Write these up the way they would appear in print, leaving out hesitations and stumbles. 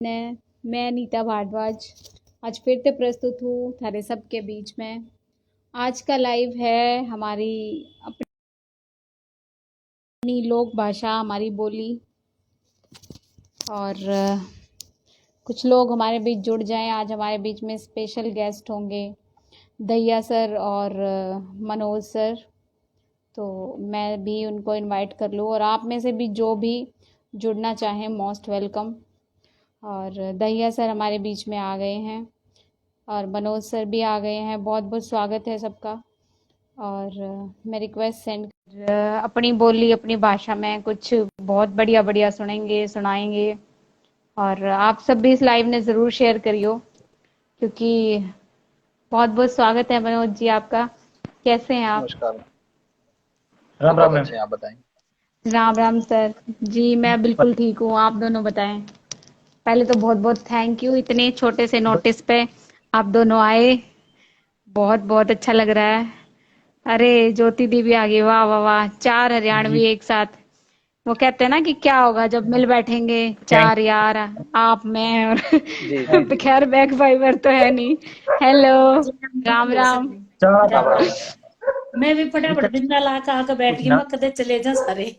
मैं नीता भारद्वाज आज फिर से प्रस्तुत हूँ थारे सबके बीच में। आज का लाइव है हमारी अपनी लोक भाषा, हमारी बोली, और कुछ लोग हमारे बीच जुड़ जाएं। आज हमारे बीच में स्पेशल गेस्ट होंगे दहिया सर और मनोज सर, तो मैं भी उनको इनवाइट कर लूँ, और आप में से भी जो भी जुड़ना चाहें मोस्ट वेलकम। और दहिया सर हमारे बीच में आ गए हैं और मनोज सर भी आ गए हैं। बहुत बहुत स्वागत है सबका। और मैं रिक्वेस्ट सेंड अपनी बोली अपनी भाषा में कुछ बहुत बढ़िया बढ़िया सुनाएंगे। और आप सब भी इस लाइव ने ज़रूर शेयर करियो, क्योंकि बहुत बहुत स्वागत है मनोज जी आपका। कैसे हैं आप? नमस्कार। राम बहुत राम मैम। अच्छे हैं, आप बताएं। राम राम सर जी, मैं बिल्कुल ठीक हूँ। आप दोनों बताएं। पहले तो बहुत बहुत थैंक यू, इतने छोटे से नोटिस पे आप दोनों आए। बहुत बहुत अच्छा लग रहा है। अरे ज्योति दी भी आ गई, वाह वाह वाह, 4 जी हरियाणवी एक साथ। वो कहते हैं ना कि क्या होगा जब मिल बैठेंगे थैंक 4 यार, आप मैं और जी जी जी। खैर बैक फाइबर तो है नहीं। हेलो, राम राम। चार राम राम। मैं भी फटाफट बिंदा ला के आके बैठ गई, ना मैं कदे चले जा सारे।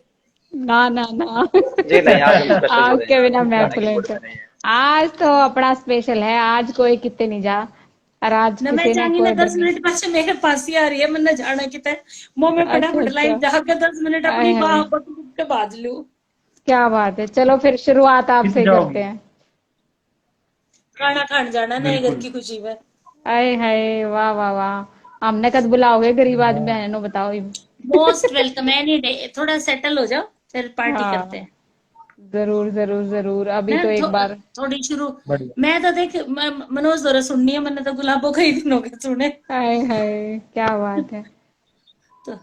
ना ना ना जी नहीं, आज हम स्पेशल जुड़े हैं, आपके बिना हम मैं जाने की खुले मूड तो में नहीं है। आज तो अपना स्पेशल है। आज कोई कितने नहीं जा, और आज न मैं किसी ना जाऊंगी ना कोई 10 बनी। मिनट पास मेरे पास ही आ रही है, मैंने जाना कितने मुंह में अच्छा फटाफट अच्छा, लाइव जाके 10 मिनट आए अपनी हाय, बाह पकड़ के बाज लूं। क्या बात है। चलो फिर शुरुआत आपसे कितने ही करते जाओगी? हैं। खाना खान जाना नए घर बिल्कुल। की खुशी में। आए हाय, वाह वाह वाह। हमने कद बुलाओगे गरीब आदमी बहनों, बताओ। Most welcome. एनी डे, थोड़ा सेटल हो जाओ फिर पार्टी करते हाँ, हैं जरूर जरूर जरूर। अभी ना। तो एक बार थोड़ी शुरू। बढ़िया। मैं तो देख मनोज दौरा सुननी है, मैंने तो गुलाबों का ही दिन हो गए सुने। हाय हाय, क्या बात है। तो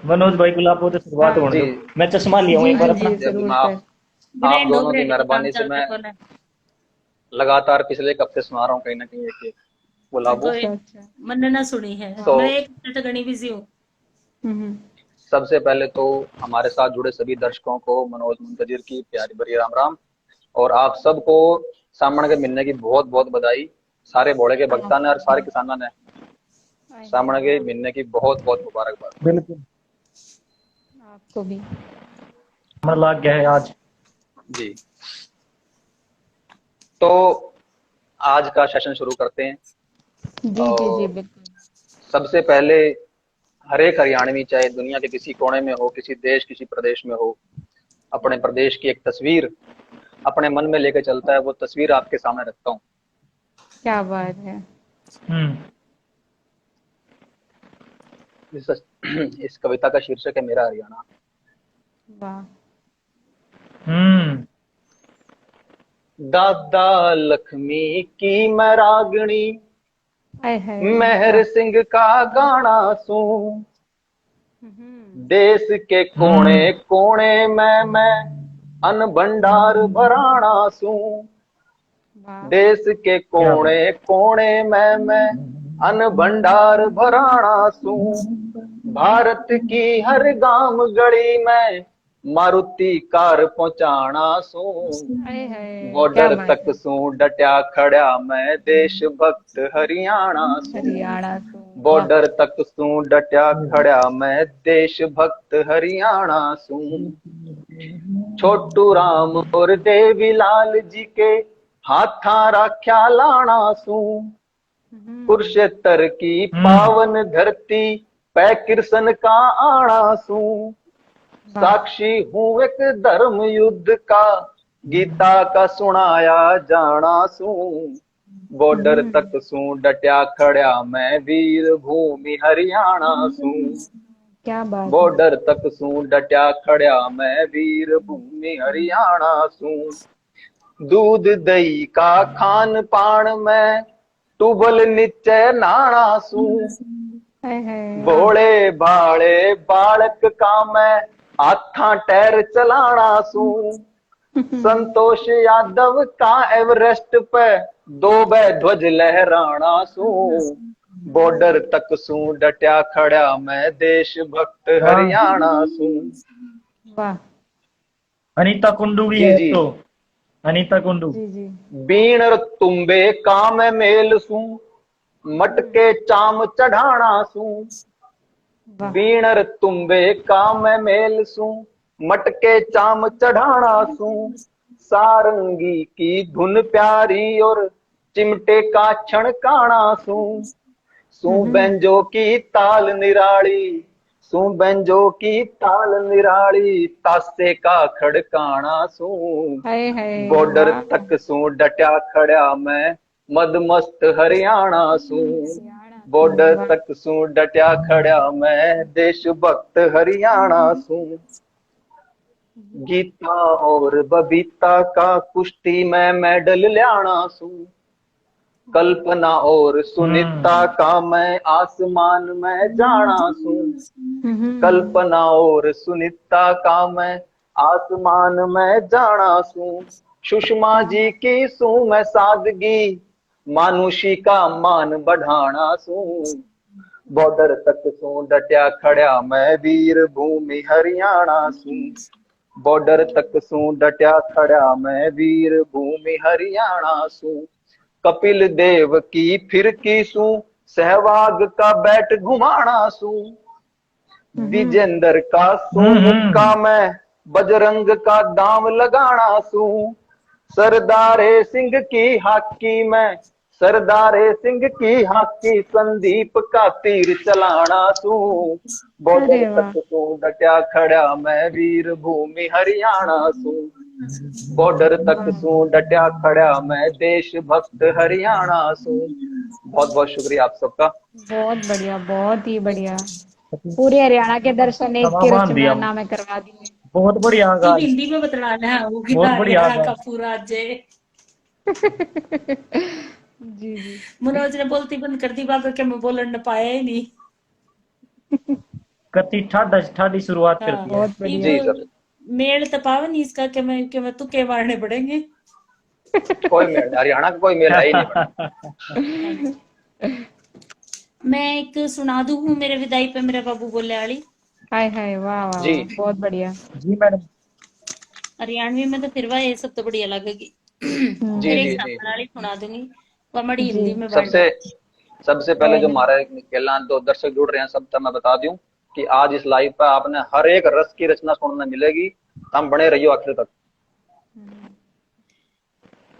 मनोज भाई गुलाब से शुरुआत हाँ, होने जी दो। मैं चश्मा लिया हूँ जी एक बार जी अपना। जी जी। अभी जरूर मैं सर। आप ग्रैंड हो दोनों की ग्रैंड काम मेहरबानी से चलता मैं कौन है। लगातार पिछले एक हफ्ते सुना रहा हूँ कहीं ना कहीं एक मैं गुलाबो। तो अच्छा एक अच्छा। मैंने ना सुनी है। तो मैं एक हफ्ते तो घनी बिजी हूँ। हम्म। सबसे पहले तो हमारे साथ जुड़े सभी दर्शकों को मनोज मुंतजिर की प्यारी भरी राम राम। और आप सबको सामने के मिलने की बहुत बहुत बधाई। सारे बोड़े के भक्ता ने और आपको सारे भी। किसानों ने हाय हाय, सामने के वाह। मिलने की बहुत बहुत मुबारकबाद। बिल्कुल। आपको भी। हमारा लाग गया है आज। जी। तो आज का सेशन शुरू करते हैं। जी जी जी और बिल्कुल। सबसे पहले हर एक हरियाणवी, चाहे दुनिया के किसी कोने में हो, किसी देश किसी प्रदेश में हो, अपने प्रदेश की एक तस्वीर अपने मन में लेके चलता है। वो तस्वीर आपके सामने रखता हूँ। क्या बात है। हम्म। इस इस कविता का शीर्षक है मेरा हरियाणा। वाह। हम्म। दादा लक्ष्मी की मैं रागणी, हाय हाय, मेहर वाह। सिंह का गाना सुन। हम्म। देश के कोने हम्म। कोने में मैं अन्न भंडार भराना सूं। वाह। देश के क्या बात। कोने कोने में मैं अन्न भंडार भराना सूं। भारत की हर गांव गली में मारुति कार पहुंचाना सूं। हाय हाय, क्या बॉर्डर बात तक है। सूं डटया खड़ा मैं देशभक्त हरियाणा सूं। हरियाणा से। वाह। बॉर्डर तक सूं डटया खड़ा मैं देशभक्त हरियाणा सूं। छोटू राम और देवीलाल जी के हाथा राख्या लाना सूं। कुरुक्षेत्र की हम्म। पावन धरती पै कृष्ण का आना सूं। वाह। साक्षी हूँ एक धर्म युद्ध का, गीता का सुनाया जाना सूं। बॉर्डर हम्म। तक सूं डटया खड़ा मैं वीर भूमि हरियाणा सूं। क्या बात है। बॉर्डर तक सूं डटया खड़ा मैं वीर भूमि हरियाणा सूं। दूध दही का खान पान में टूबल नीचे नाना सूं। हाय हाय, वाह। भोले भाले बालक का मैं हाथा टैर चलाना सूं। संतोष यादव का एवरेस्ट पे दो बे ध्वज लहराना सूं। बॉर्डर तक सूं डटया खड़ा मैं देशभक्त वाह। हरियाणा सूं। वाह। अनीता कुंडू भी जी है जी। तो। अनीता कुंडू। जी जी। बीणर तुम्बे काम मेल सू, मटके चाम चढ़ाना सू। वाह। बीणर तुम्बे काम मेल सू, मटके चाम चढ़ाना सू। सारंगी की धुन प्यारी और चिमटे का छणकाना सू। सू बैंजो की ताल निराली, सू बैंजो की ताल निराली, तासे का खड़काना सू। हाय हाय। बॉर्डर वाह। तक सू डटा खड़ा मैं, मदमस्त हरियाणा सू। बॉर्डर वाह। तक सू डटा खड़ा मैं, देशभक्त हरियाणा सू। गीता और बबीता का कुश्ती में मेडल ल्याना सू। कल्पना और सुनीता का मैं आसमान में जाना सू। कल्पना और सुनीता का मैं आसमान में जाना सू। सुषमा जी की सू मैं सादगी, मानुषी का मान बढ़ाना सू। बॉर्डर तक सू डटा खड़ा मैं, वीर भूमि हरियाणा सू। बॉर्डर तक सू डटा खड़ा मैं, वीर भूमि हरियाणा सू। कपिल देव की फिरकी सू, सहवाग का बैट घुमाना सू। विजेंद्र का सू मुक्का मैं, बजरंग का दाम लगाना सू। सरदारे सिंह की हाकी में, सरदारे सिंह की हाकी, संदीप का तीर चलाना सू। बॉर्डर अरे वाह। तक सू डटा खड़ा मैं, वीर भूमि हरियाणा सू। बॉर्डर तक सू डटा खड़ा मैं, देशभक्त हरियाणा सू। बहुत बहुत शुक्रिया आप सबका। बहुत बढ़िया, बहुत ही बढ़िया। पूरे हरियाणा के दर्शन एक समा के बांध दिया। रचना में करवा दिए। बहुत बढ़िया सिर्फ आगाज। हिंदी में बतलाना है वो कि बहुत बढ़िया हरियाणा आगाज। का पूरा जय। जी जी। मनोज ने बोलती बंद कर दी बात, करके मैं बोलने पाया ही नहीं। कति ठाडा ठाडी शुरुआत हाँ, करती है। बहुत बढ़िया। जी सर। मेल तपावे नहीं इसका कि मैं तुक्के मारने पड़ेंगे। कोई मेल, हरियाणा का कोई मेल है ही नहीं मैडम। हाँ जी। मैं एक सुना दूं, मेरे विदाई पे मेरा बाबू बोले आली। हाय हाय। वाह वाह जी वाह, बहुत बढ़िया। जी मैडम। हरियाणवी में तो फिर वह ये सब तो बढ़िया लगेगी। जी फिर एक जी जी। सामने वाली सुना दूंगी, वह मड़ी जी। हिंदी में वर्ड सबसे सबसे पहले जो है। हमारे केला दो दर्शक जुड़ रहे हैं सब तक मैं बता दूं कि आज इस लाइव पर आपने हर एक रस की रचना सुनने मिलेगी। हम बने रहियो आखिर तक।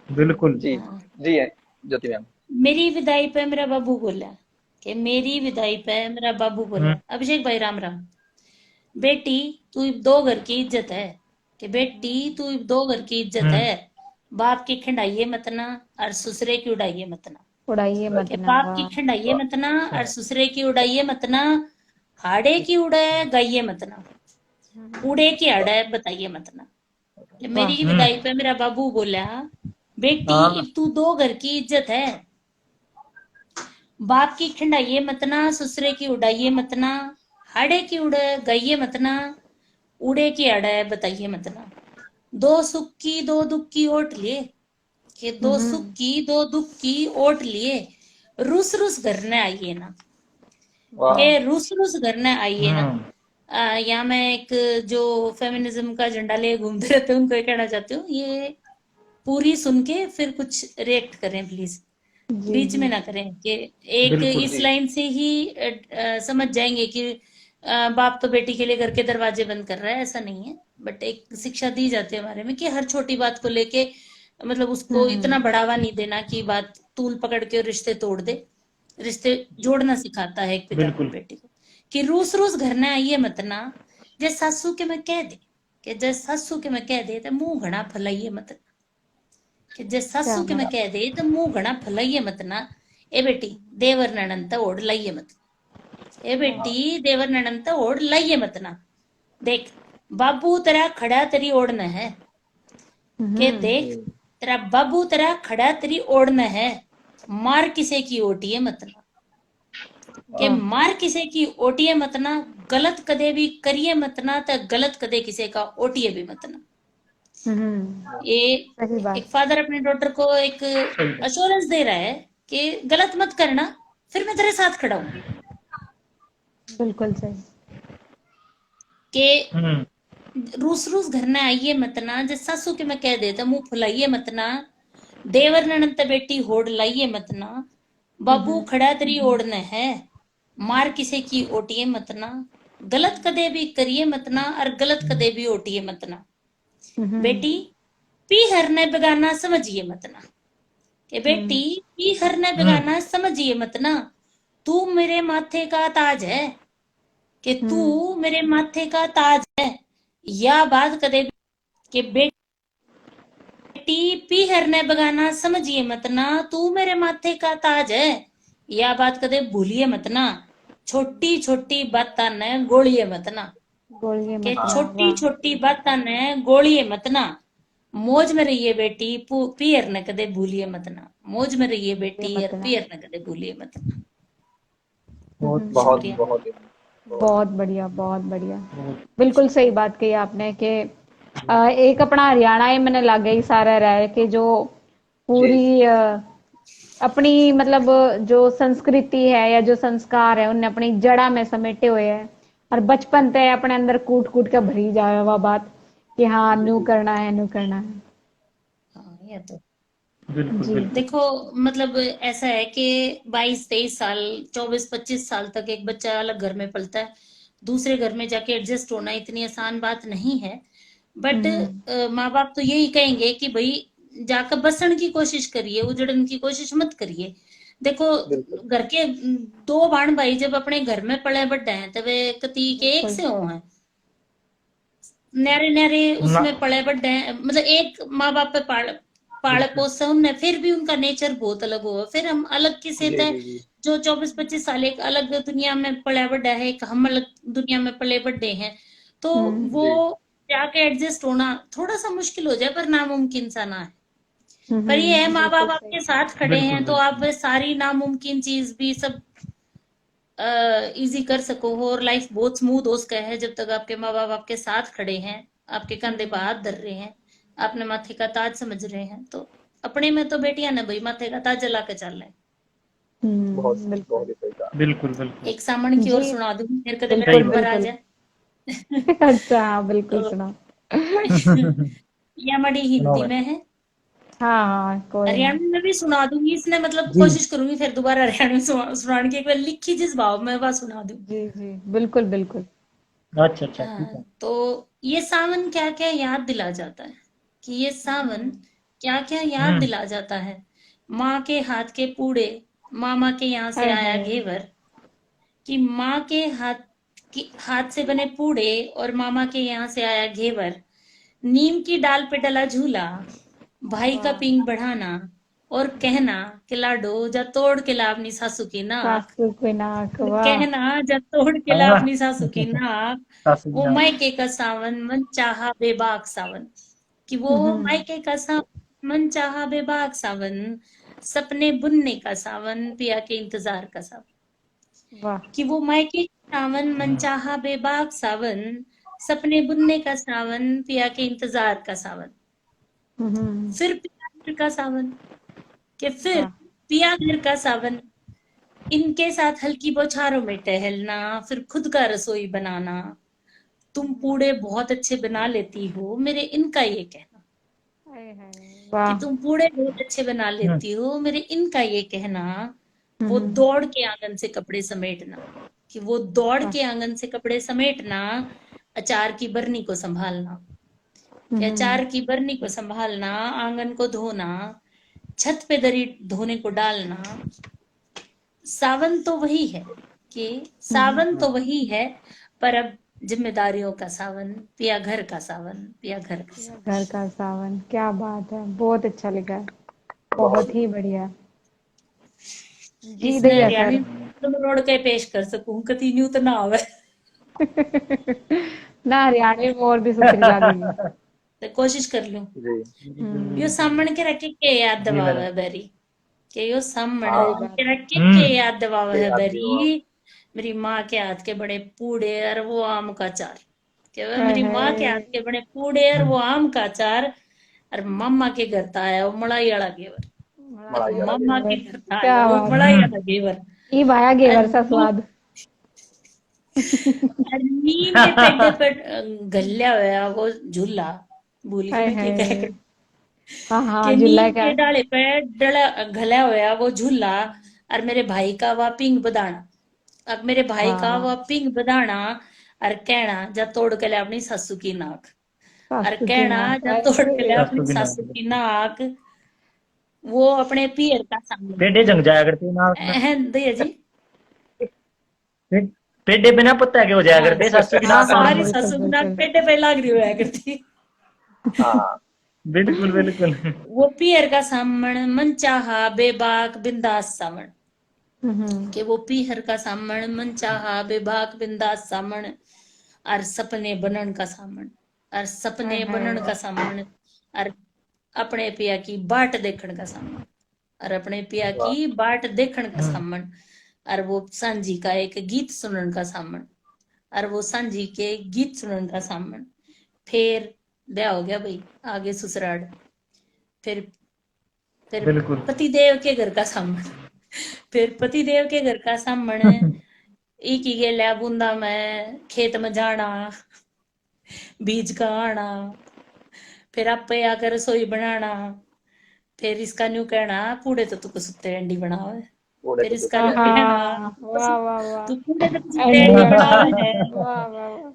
बिल्कुल। जी जी है ज्योति मैम। मेरी विदाई पे मेरा बाबू बोला कि मेरी विदाई पे मेरा बाबू बोला, अभिषेक भाई राम राम। बेटी तू दो घर की इज्जत है, कि बेटी तू दो घर की इज्जत है। बाप की खिंडाइए मत ना, और ससुरे की उड़ाइए मत ना। उड़ाइए मत कि ना। बाप की वाह। खिंडाइए मत ना, और ससुरे की उड़ाइए मत ना। हाड़े की उड़े गाइए मत ना, उड़े की हाड़े बताइए मत ना। मेरी विदाई पे मेरा बाबू बोला, बेटी अब तू दो घर की इज्जत है। बाप की खिंडाइए मत ना, ससुरे की उड़ाइए मत ना। हाड़े की उड़े गाइए मत ना, उड़े की अड़े बताइए मत ना। दो सुख की दो दुख की ओट लिए, कि दो सुख की दो दुख की ओट लिए। रुस रुस घर ने आइए ना, वाह के रुस रुस घर ने आइए ना। यहाँ मैं एक जो फेमिनिज्म का झंडा ले घूमते रहते हैं उनको ये कहना चाहती हूँ, ये पूरी सुन के फिर कुछ रिएक्ट करें प्लीज, जी बीच जी। में ना करें। कि एक बिल्कुल। इस जी लाइन से ही समझ जाएंगे कि बाप तो बेटी के लिए घर के दरवाजे बंद कर रहा है, ऐसा नहीं है। बट एक शिक्षा दी जाती है हमारे में कि हर छोटी बात को लेके मतलब उसको इतना बढ़ावा नहीं देना कि बात तूल पकड़ के रिश्ते तोड़ दे। रिश्ते जोड़ना सिखाता है एक पिता अपनी बिल्कुल। बेटी को, कि रूस रूस घर ने आइए मत ना। जैसे सासू के मैं कह दे, कि जैसे सासू के मैं कह दे तो मुंह घना फैलाइए मत, कि जैसे क्या सासू के मैं बात। कह दे तो मुंह घना फैलाइए मत ना। ए बेटी देवर नणंद ओढ़ लाइए मत, ए बेटी देवर नणंद ओढ़ लाइए मत ना। देख बाबू तेरा खड़ा तेरी ओढ़ना है, के देख तेरा बाबू तेरा खड़ा तेरी ओढ़ना है। मार किसे की ओटिए मत ना, के मार किसे की ओटिए मत ना। गलत कदे भी करिए मत ना, तो गलत कदे किसे का ओटिए भी मत ना। ये सही बात। एक फादर अपने डॉटर को एक सही है। अश्योरेंस दे रहा है कि गलत मत करना, फिर मैं तेरे साथ खड़ा हूं। बिल्कुल सही। कि रूस रूस घर न आइए मत ना, जे सासू के मैं कह देता मुंह फुलाइए मत ना, देवर ननंत बेटी होड़ लाइए मत ना, बाबू खड़ा तेरी ओढ़ने है, मार किसे की ओटिए मत ना, गलत कदे भी करिए मत ना, और गलत कदे भी ओटिए मत ना। बेटी पी हर ने बेगाना समझिए मत ना, कि बेटी पी हर ने बेगाना समझिए मत ना, तू मेरे माथे का ताज है, कि तू मेरे माथे का ताज है, या बात कदे कि बेटी पीहर ने बगाना समझिए मत ना, तू मेरे माथे का ताज है, या बात कदे भूलिए मत ना, छोटी छोटी बातां ने गोलिए मत ना, बोलिए के मत ना, छोटी वाह। छोटी बातां ने गोलिए मत ना, मौज में रहिए बेटी पीहर ने कदे भूलिए मत ना, मौज में रहिए ये बेटी मत और ना। पीहर ने कदे भूलिए मत ना। बहुत बहुत शुक्रिया। बहुत ही बहुत बढ़िया, बहुत बढ़िया। बहुत बिल्कुल सही बात कही आपने कि एक अपना हरियाणा ही मैंने लागे ही सारा रहा है कि जो जी पूरी अपनी मतलब जो संस्कृति है या जो संस्कार है उन्हें अपनी जड़ा में समेटे हुए है, और बचपन से अपने अंदर कूट कूट के भरी जाए वह बात कि हाँ जी नू जी करना है, नू करना है। हाँ ये तो बिल्कुल जी। बिल्कुल। देखो, मतलब ऐसा है कि 22-23 साल, 24-25 साल तक एक बच्चा अलग घर में पलता है, दूसरे घर में जाके एडजस्ट होना इतनी आसान बात नहीं है। बट माँ बाप तो यही कहेंगे कि भाई जाकर बसने की कोशिश करिए, उजड़न की कोशिश मत करिए। देखो, बिल्कुल घर के दो बाण भाई जब अपने घर में पले बढ़े हैं तब वे कति के एक बिल्कुल। से हो हैं, न्यारे न्यारे ना उसमें पले बढ़े हैं, मतलब एक माँ बाप पे पाले बिल्कुल पोसे उनने, फिर भी उनका नेचर बहुत अलग हुआ, फिर हम अलग किसे जी थे। जी जी जो 24-25 साल एक अलग दुनिया में पले बढ़ा है, एक हम अलग दुनिया में पले बढ़े हैं, तो वो जी जाके एडजस्ट होना थोड़ा सा मुश्किल हो जाए, पर नामुमकिन सा ना है। पर ये है, माँ बिल्कुल बाप सही। आपके साथ खड़े बिल्कुल हैं तो बिल्कुल। आप वे सारी नामुमकिन चीज भी सब इजी कर सको हो, और लाइफ बहुत स्मूथ हो सका है जब तक आपके माँ बाप आपके साथ खड़े हैं, आपके कंधे पर हाथ धर रहे हैं, आपने माथे का ताज समझ रहे हैं, तो अपने में तो बेटियां ने भाई माथे का ताज जला के चल रहे हैं। बहुत बिल्कुल। ही सही कहा। बिल्कुल बिल्कुल। एक सामण की ओर जी। सुना दूं, मेरे कदे मेरा सही बिल्कुल नंबर बात। आ बिल्कुल। जाए। अच्छा, हाँ तो बिल्कुल सुना। ये हमारी सुनाओ हिंदी है। में है, हाँ हाँ कोई ना। हरियाणवी में भी सुना दूंगी, इसने मतलब जी कोशिश करूंगी फिर दोबारा हरियाणवी सुनाने की, एक बार लिखी जिस भाव में वह सुना दूं। जी जी बिल्कुल बिल्कुल। अच्छा अच्छा ठीक है। तो ये सावन क्या क्या याद दिला जाता है, कि ये सावन क्या क्या याद हम्म। दिला जाता है। माँ के हाथ के पूड़े, मामा के यहाँ से हाय आया हाय। घेवर, कि माँ के हाथ से बने पूड़े और मामा के यहाँ से आया घेवर, नीम की डाल पे डला झूला, भाई का वाह। पींग बढ़ाना, और कहना कि लाडो जा तोड़ के ला अपनी सासू की नाक, सासू की नाक, और वाह। कहना जब तोड़ के ला हाँ। अपनी सासू की नाक, सासू की वो नाक। मायके का सावन मन चाहा बेबाक सावन, कि वो मायके का सावन मन चाहा बेबाक सावन, सपने बुनने का सावन पिया के इंतजार का सावन, वाह। कि वो मायके का सावन मन हम्म। चाहा बेबाक सावन, सपने बुनने का सावन पिया के इंतजार का सावन, फिर पिया घर का सावन, कि फिर वाह। पिया घर का सावन, इनके साथ हल्की बौछारों में टहलना, फिर खुद का रसोई बनाना, तुम पूड़े बहुत अच्छे बना लेती हो, मेरे इनका ये कहना, हाय हाय। कि वाह। तुम पूड़े बहुत अच्छे बना हम्म। लेती हो, मेरे इनका ये कहना, वो हम्म। दौड़ के आंगन से कपड़े समेटना, कि वो दौड़ वाह। के आंगन से कपड़े समेटना, अचार की बरनी को संभालना, कि अचार की बरनी को संभालना, आंगन को धोना, छत पे दरी धोने को डालना, सावन तो वही है, कि सावन तो वही है, पर अब जिम्मेदारियों का सावन, पिया घर का सावन, पिया घर का सावन। घर का सावन, क्या बात है, बहुत अच्छा लिखा है। बहुत बहुत ही बढ़िया। जी इसने दैया हरियाणवी सर। में रोड के पेश कर सकूं, कति न्यू तो ना आवे, ना हरियाणवी में और भी सुथरी लगेगी। तो कोशिश कर लूं। जी यो सामण के रखे के याद जी दबाव मैडम। है बेरी, के यो सामण सही हाँ बात के है। रखे के हम्म। याद दबाव ये है याद भी हुआ बेरी, मेरी माँ के हाथ के बड़े पूड़े और वो आम का अचार, के वह हाय मेरी माँ के हाथ हाय। के बड़े पूड़े और हम्म। वो आम का अचार, और मम्मा के घर था आया वो मलाई वाला घेवर, कि मलाई मलाई वाला वाला मम्मा घेवर के घेवर। घर था क्या आया वो बात है। मलाई वाला घेवर। ई भाया और घेवर सा वो स्वाद। और नीले पेडे पे गल्या होया वो झूला, भूल गई हाय मैं क्या हाय। कह हाँ हाँ, कि झूला नीम का। के डाले पे डला घला होया वो झूला, और मेरे भाई का वह पिंग बदाना। अब मेरे भाई का हाँ, वह पिंग बदाना और कहना जा तोड़ के ले अपनी सासू की नाक, और सासू की कहना नाक, जा हाय तोड़ के ले हाय। अपनी सासू की सासू नाक की नाक, वो अपने पियर का सामने। पेड़े जंग जाया करते हैं ना दैया जी। पे- पेड़े बिना पता के हो जाया हाँ करते हैं, सासू की हाँ नाक हाँ, तोड़ने सारी में। बिल्कुल सासू की नाक बिल्कुल। पेटे पे लाग रही होया करती। हाँ बिल्कुल बिल्कुल। वो पियर का सामण मन चाहा बेबाक बिंदास सामण, कि वो पीहर का सामण मन चाहा बेबाक बिंदास सामण, और सपने बनन का सामण, और हाय सपने हाय। बनन का सामण, और अपने पिया की बाट देखण का सामण, और अपने पिया वाह की बाट देखण का हम्म, सामण, और वो सांझी का एक गीत सुनन का सामण, और वो सांझी के गीत सुनन का सामण। फिर ब्याह हो गया भाई, आगे ससुराल। फिर फिर बिल्कुल पतिदेव के घर का सामण। फिर पतिदेव के घर का सामण, एक ही गेल्या बूंदा में खेत में जाना, बीज का आना, फिर आपे आकर रसोई बनाना, फिर इसका न्यू कहना पूड़े तो तू सुत्ते अंडी बनावे, बूढ़े फिर तो इसका हाँ कहना हाँ, वाह वाह तू वाह। पूड़े तो सुत्ते अंडी अंडी अंडा, बनावे है। वाह वाह वाह।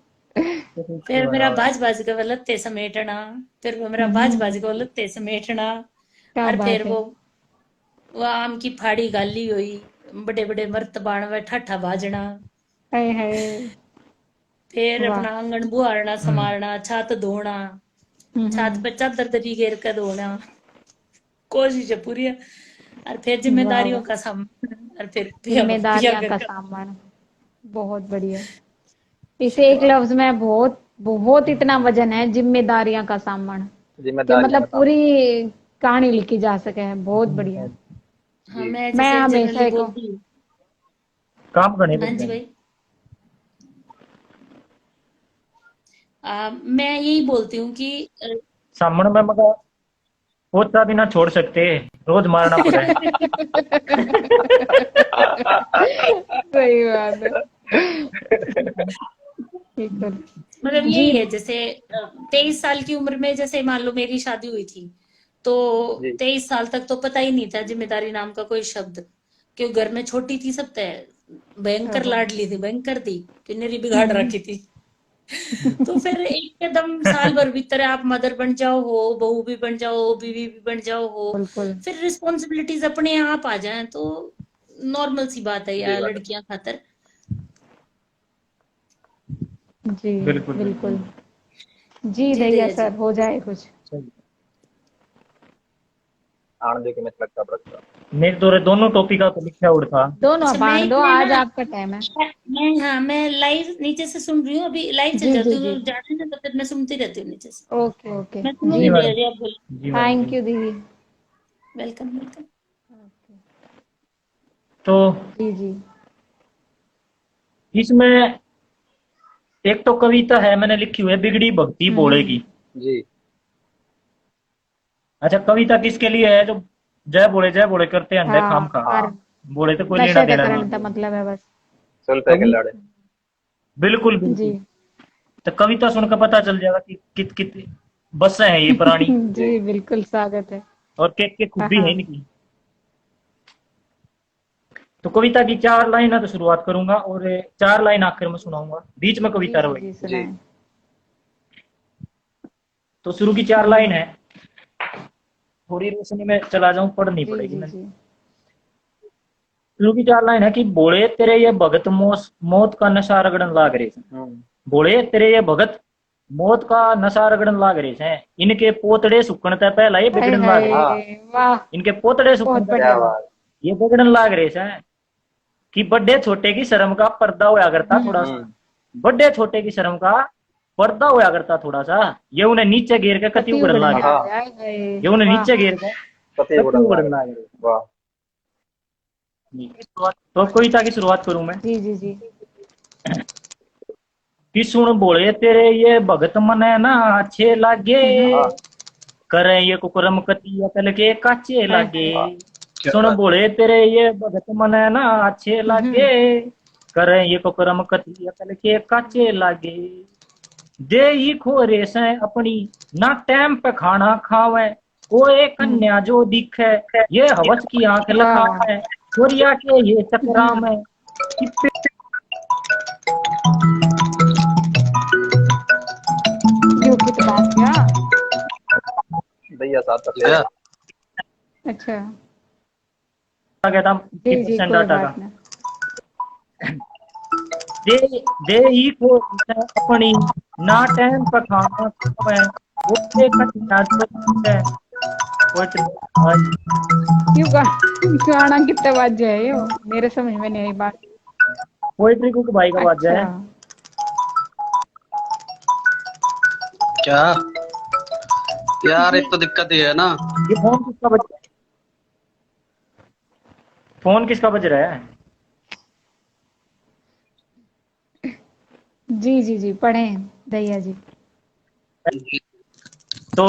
फिर मेरा भाज भाज के वो लत्ते समेटना, फिर वो मेरा भाज भाज के वो लत्ते समेटना, क्या और फिर बात है। वो आम की फाड़ी गाली हुई, बड़े बड़े मर्तबान में ठाठा भाजना, हाय हाय। फिर वाह। अपना आंगन बुहारना हम्म, संवारना, छत धोना, छत हम्म। पे चादर दरी घेर कर धोना, कोशिश है पूरी। और फिर वाह जिम्मेदारियों वाह। का सामना, और फिर पिया जिम्मेदारियां घर का का। सामान, बहुत बढ़िया। इसे एक वाह लफ्ज में बहुत बहुत इतना वजन है, जिम्मेदारियां का सामान, कि जिम्मेदारियों मतलब का काम। पूरी कहानी लिखी जा सके। बहुत बढ़िया। हाँ, जी मैं मैं जैसे हमेशा जनरली एक बोलती हूँ। काम करने हाँ लग जी जाए। भाई। मैं यही बोलती हूँ कि सामने में मगर पोता भी ना छोड़ सकते, रोज मारना पड़े। सही बात है। बिल्कुल। मतलब जी। यही है, जैसे 23 साल की उम्र में जैसे मान लो मेरी शादी हुई थी, तो जी 23 साल तक तो पता ही नहीं था जिम्मेदारी नाम का कोई शब्द, क्यों घर में छोटी थी सब तय, भयंकर ओहो। लाडली थी, भयंकर थी, कि मेरी बिगाड़ रखी थी। तो फिर एकदम साल भर भीतर आप मदर बन जाओ हो, बहू भी बन जाओ हो, बीवी भी बन जाओ हो, बिल्कुल। फिर रिस्पॉन्सिबिलिटीज अपने आप आ जाएं, तो नॉर्मल सी बात है जी यार बात है। लड़कियां खातर। जी बिल्कुल बिल्कुल। बिल्कुल। जी जी दैया दया जी। सर, हो जाए कुछ। सही। आनंद के मित्र लगता पड़ता। मेरे तो दोनों टॉपिक का तो लिखा उड़ता। दोनों अच्छा, मैं बांट दो, इसमें आज ना, आपका टाइम है। मैं लाइव नीचे से सुन रही हूँ, अभी लाइव चल जी जाती जी हूँ, जी। तो जाने ना तो फिर मैं सुनती रहती हूँ नीचे से। Okay okay. मैं जी जी सुनूंगी जी। दया मैडम। जी, आप बोलो। जी मैडम थैंक जी। यू दीदी। Welcome welcome. तो जी जी। इसमें एक तो कविता है मैंने लिखी हुई है, बिगड़ी भक्ति भोले हम्म। की। जी अच्छा, कविता किसके लिए है? जो जय बोले करते हैं अंधे खाम हाँ, खा। और हाँ बोले तो कोई लेना नशे का देना करंट का नहीं। मतलब है बस। सुलते के कवि लड़े। बिल्कुल जी। बिल्कुल। तो कविता सुनकर पता चल जाएगा कि कित कित बस है ये पुरानी, जी जी बिल्कुल, स्वागत है। और के हाँ खूबी है हाँ। इनकी। तो कविता की 4 लाइन है तो शुरुआत करूंगा, और 4 लाइन आखिर में सुनाऊंगा, बीच में जी कविता जी रहेगी। जी, जी सुनाए। तो शुरू की 4 लाइन हम्म। है, थोड़ी रोशनी में चला जाऊं, पढ़नी जी पड़ेगी जी मैं। जी। शुरू की 4 लाइन है कि बोले तेरे ये भगत मौत का नशा रगड़न लाग रे। हम्म बोले तेरे ये भगत मौत का नशा रगड़न लाग रे हैं, इनके पोतड़े सुकन ते पहला ये हाय बिगड़न लाग हाय। रे। हाँ वाह। इनके पोतड़े सुकन बहुत ते क्या बढ़िया। पहला बात। ये बिगड़न लाग रे हैं, कि बड़े छोटे की शर्म का पर्दा होया करता थोड़ा सा। हम्म बड़े छोटे की शर्म का पर्दा होया करता थोड़ा सा, ये उन्हें नीचे गिर के कति पति उगड़न उगड़ने लाग रहे। हाँ लगे, हाय हाय। ये उन्हें वाह। नीचे गिर के पति कति उड़न लाग उगड़न रहे। लाग रहे। वाह। तो कविता की शुरुआत करूं मैं जी जी जी। कि सुन बोले तेरे ये भगत मने ना अच्छे लागे, हाँ करे ये कुकरम कती अकल के काचे हाय लागे। हाय। वाह क्या सुन बात। बोले तेरे ये भगत मने ना अच्छे हम्म। लागे, करे ये को कर्म कथी अकल के काचे लागे। दे ही खोरे से अपनी ना टाइम पे खाना खावे, कोई कन्या जो दिखे ये हवस की आंख लखावे, छोरिया के ये चक्रा में क्यों की तो बात क्या? दैया साथ कर लिया। अच्छा कहता जी जी 50% कोई डाटा बात का नहीं। दे ही को अपनी ना टाइम पर खाना खावे, वो कन्या जो दिखे क्यों गाना कितने बात है ये? मेरे समझ में नहीं आई बात। पोएट्री को भाई का बात है। अच्छा क्या यार, एक तो दिक्कत ये है ना। ये फोन किसका बज रहा है? जी जी जी पढ़े दैया जी। तो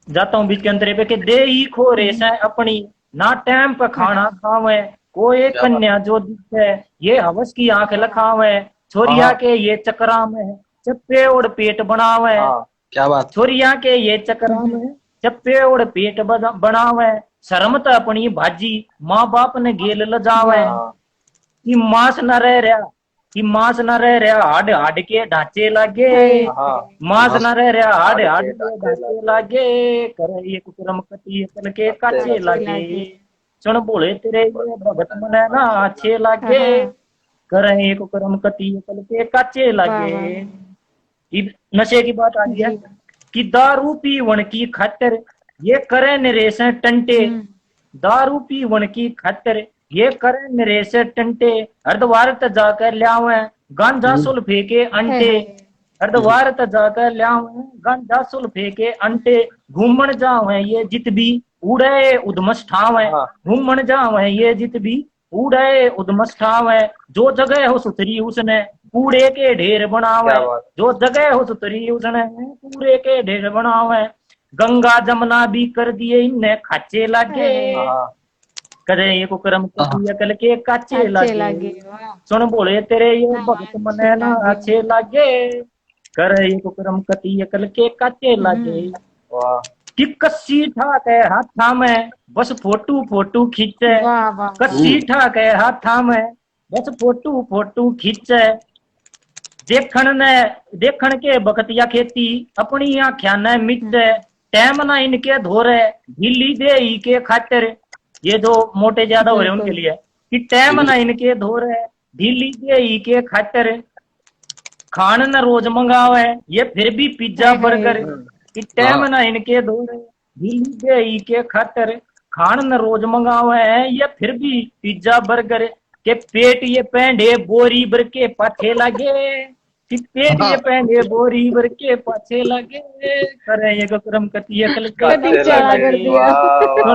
जाता हूँ बीच के अंतरे पे कि दे ही खोरे से अपनी ना टाइम पे खाना खावे, कोई कन्या जो दिखे ये हवस की आंख लखावे, छोरिया के ये चक्रा में चप्पे और पेट बनावे। क्या बात। छोरिया के ये चक्रा में चप्पे और पेट बनावे, शर्म तो अपनी भाजी माँ बाप ने गेल लजावे। कि मांस न रह रहा, कि मांस न रह रहा हाड हाड के ढांचे लागे, मांस न रह रहा हाड हाड के ढांचे लागे, करे ये कुकरम कटी अकल के काचे लागे, सुन बोले तेरे ये भगत मन है ना अच्छे लागे, करे ये कुकरम कटी अकल के काचे लागे। नशे की बात आ गई है कि दारू पीवन की खातिर ये करे नरेश टंटे, दारू पीवन की खातिर ये करे नरेश टंटे, हरिद्वार त जाकर लियावे गांजा सुल्फे के अंटे, हरिद्वार त जाकर लियावे गांजा सुल्फे के अंटे, घूमन जावे ये जित भी उड़े उदमस ठावे, घूमन जावे ये जित भी उड़े उदमस ठावे, जो जगह हो सुथरी उसने कूड़े के ढेर बनावे, जो जगह हो सुथरी उसने कूड़े के ढेर बनावे, गंगा जमुना भी कर दिए इन्हें खाचे लागे, करे ये कुकरम कटी अकल के काचे लागे, सुन बोले तेरे ये भगत मन है ना अच्छे लागे, करे ये कुकरम कटी अकल के काचे लागे। कि कस्सी ठाक है हाथा में बस फोटू फोटू खींचे, कस्सी ठाक है हाथा में बस फोटू फोटू खींचे, देखन के बखतिया खेती अपनी आख्या न मिटे, टैम ना इनके धोरे ढीली दे के खातिर, ये जो मोटे ज्यादा हो रहे हैं उनके लिए, कि टैम ना इनके धोरे ढीली दे के खातिर, खान न रोज मंगावे ये फिर भी पिज्जा बर्गर, कि टैम ना इनके धोरे ढीली दे के खातिर, खान न रोज मंगावे ये फिर भी पिज्जा बर्गर, के पेट ये पेंडे बोरी भर के पाछे लगे, कि पेट ये पेंडे बोरी भर के पाछे लगे, करे ये कुकरम कटी अकल के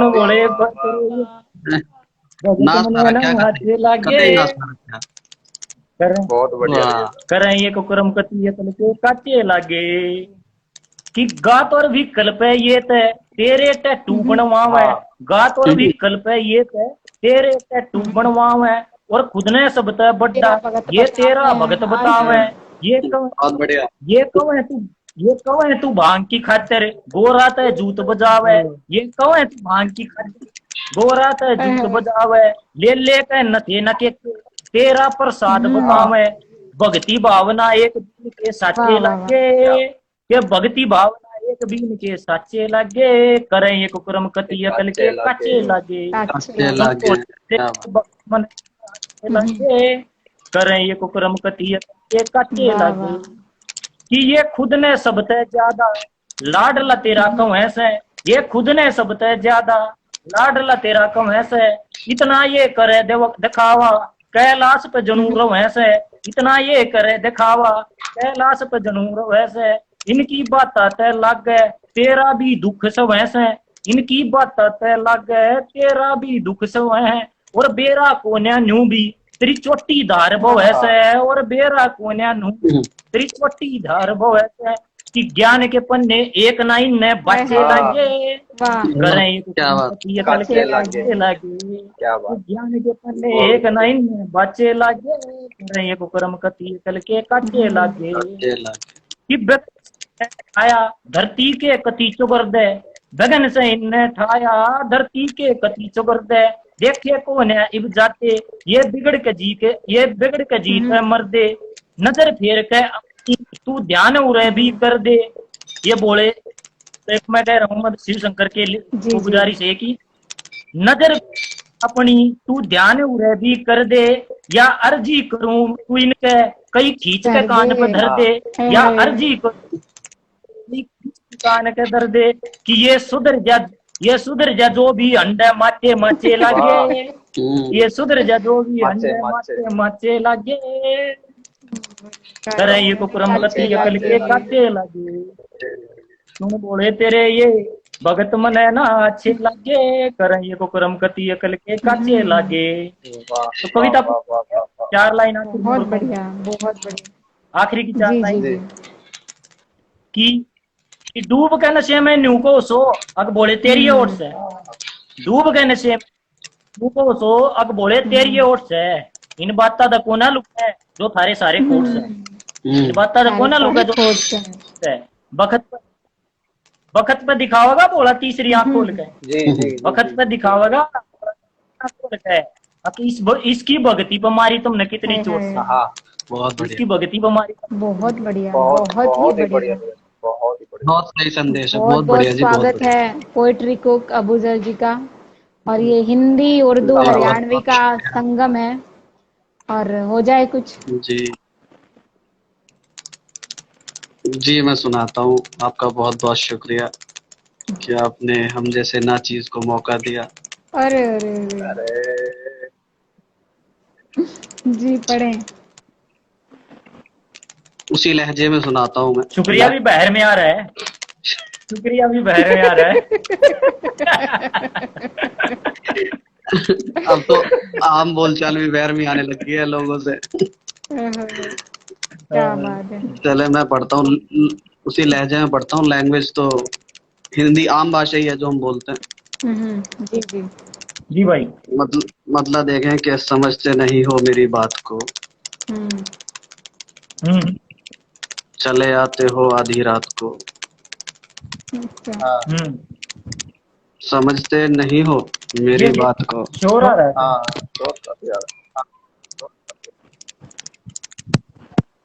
बोले हाथे लागे, बहुत बढ़िया करे ये कुकरम कटी अकल के काचे लागे। कि गात और भी कल पे ये ते तेरे टैटू बनवावे, गात और भी कल पे ये ते तेरे टैटू बनवावे, और खुद ने सब ते बड्डा ये तेरा भगत बतावे, ये कहो है तू भांग की खातिर गोरा ते जूत बजावे, ये कहो है तू भांग की खातिर गोरा ते जूत बजावे, ले के नथे न के तेरा प्रसाद बतावे, भक्ति भावना एक दिन के साचे लगे, ये भक्ति भावना एक बीन के साचे लगे, करें ये कुकरम कटी अकल के काचे लगे, करें ये कुकरम कटी अकल के काचे लगे। कि ये खुद ने सब ते ज्यादा लाडला तेरा कम ऐसे, ये खुद ने सब ते ज्यादा लाडला तेरा कम ऐसे, इतना ये करे दिखावा कैलाश पे जनूर वैसे, इतना ये करे दिखावा कैलाश पे जनूर वैसे, इनकी बात तय लग गए तेरा भी दुख सब है, इनकी बात तय लग गए तेरा भी दुख सब है, और बेरा कोन्या न्यू भी तेरी चोटी धार भव है, और बेरा कोन्या न्यू तेरी चोटी धार भव है, कि ज्ञान के पन्ने एक ना इनने बच्चे हाँ। लागे वाह करें ये क्या बात। ये कल काचे के लागे। काचे लागे क्या कि बात। ज्ञान के पन्ने बहुत एक ना इनने बच्चे लागे करें ये कुकरम कती कल के काचे लागे ये लागे। कि व्यक्ति आया धरती के कती चुगर दे गगन से इनने ठाया धरती के कती चुगर दे देखे कौन है इब जाते ये बिगड़ के जी के ये बिगड़ के जी पे मर दे नजर फेर के अपनी तू ध्यान उरे भी कर दे ये बोले तो एक मैं कह रहा हूँ शिव शंकर के जी, को जी। गुजारिश है कि नजर अपनी तू ध्यान उरे भी कर दे या अर्जी करूं तू इनके कई खींच के कर कान पे दे। धर दे हे। या अर्जी करूं कई खींच के कान के धर दे कि ये सुधर जा जो भी अंडे माचे माचे लागे ये सुधर जा जो भी माचे, अंडे माचे। माचे माचे लागे करे ये कुकरम काचे कती अकल लागे। के काचे लागे तुम बोले तेरे ये भगत मने ना अच्छे लागे करें ये कुकरम कती अकल के काचे लागे वाह तो कविता वाह वाह वाह वाह। चार लाइन आखिरी बहुत और कहूं। बढ़िया, बहुत बढ़िया। आखिरी की चार जी, जी, लाइन जी। जी। कि डूब के नशे में न्यू को सो अग बोले तेरी ओट से डूब के नशे में न्यू को सो अग बोले तेरी ओट से इन बाता दा कोना लुका है जो थारे सारे कोट से इन बाता दा कोना लुका जो खोज से है बखत पे दिखावेगा बोला तीसरी आंख खोल के जी जी वक्त पे दिखावेगा आंख खोल के अब इसकी भक्ति पर मारी तुमने कितनी चोट से हाँ बहुत इसकी बढ़िया। भक्ति पर मारी बहुत बढ़िया, बहुत बहुत बहुत ही ही बढ़िया बढ़िया। बहुत ही बढ़िया। बहुत सही संदेश है। बहुत बहुत बहुत बढ़िया जी। बहुत स्वागत बढ़िया। है पोएट्री कुक अबूजर जी का। और ये हिंदी उर्दू धन्यवाद। हरियाणवी का संगम है और हो जाए कुछ। जी जी मैं सुनाता हूँ। आपका बहुत बहुत शुक्रिया कि आपने हम जैसे नाचीज को मौका दिया। अरे अरे अरे अरे जी पढ़ें। उसी लहजे में सुनाता हूँ मैं। शुक्रिया भी बाहर में आ रहा है शुक्रिया भी बाहर में आ रहा है अब तो आम बोलचाल भी बैर में आने लगी है लोगों से। क्या बात है। चले मैं पढ़ता हूँ। उसी लहजे में पढ़ता हूँ। लैंग्वेज तो हिंदी आम भाषा ही है जो हम बोलते हैं। जी जी। जी भाई मतलब देखें कि समझते नहीं हो मेरी बात को, हम्म चले आते हो आधी रात को, अच्छा। हाँ समझते नहीं हो मेरी ये बात को। शोर आ रहा है हाँ तो काफी ज्यादा।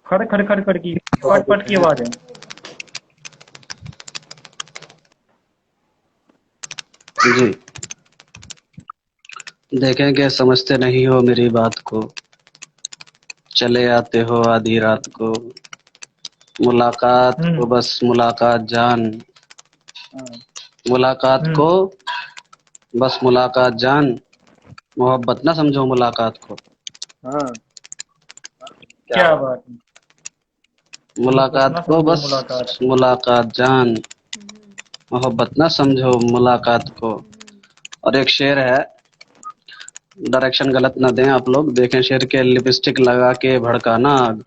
खड़ खड़ खड़ खड़ की पट पट की आवाज है जी देखें कि समझते नहीं हो मेरी बात को, चले आते हो आधी रात को, मुलाकात को बस मुलाकात जान, मुलाकात को बस मुलाकात जान, मोहब्बत ना समझो मुलाकात को। हाँ क्या बात है मुलाकात को बस मुलाकात मुलाकात जान, मोहब्बत ना समझो मुलाकात को। और एक शेर है, डायरेक्शन गलत ना दें आप लोग, देखें शेर के, लिपस्टिक लगा के भड़काना आग,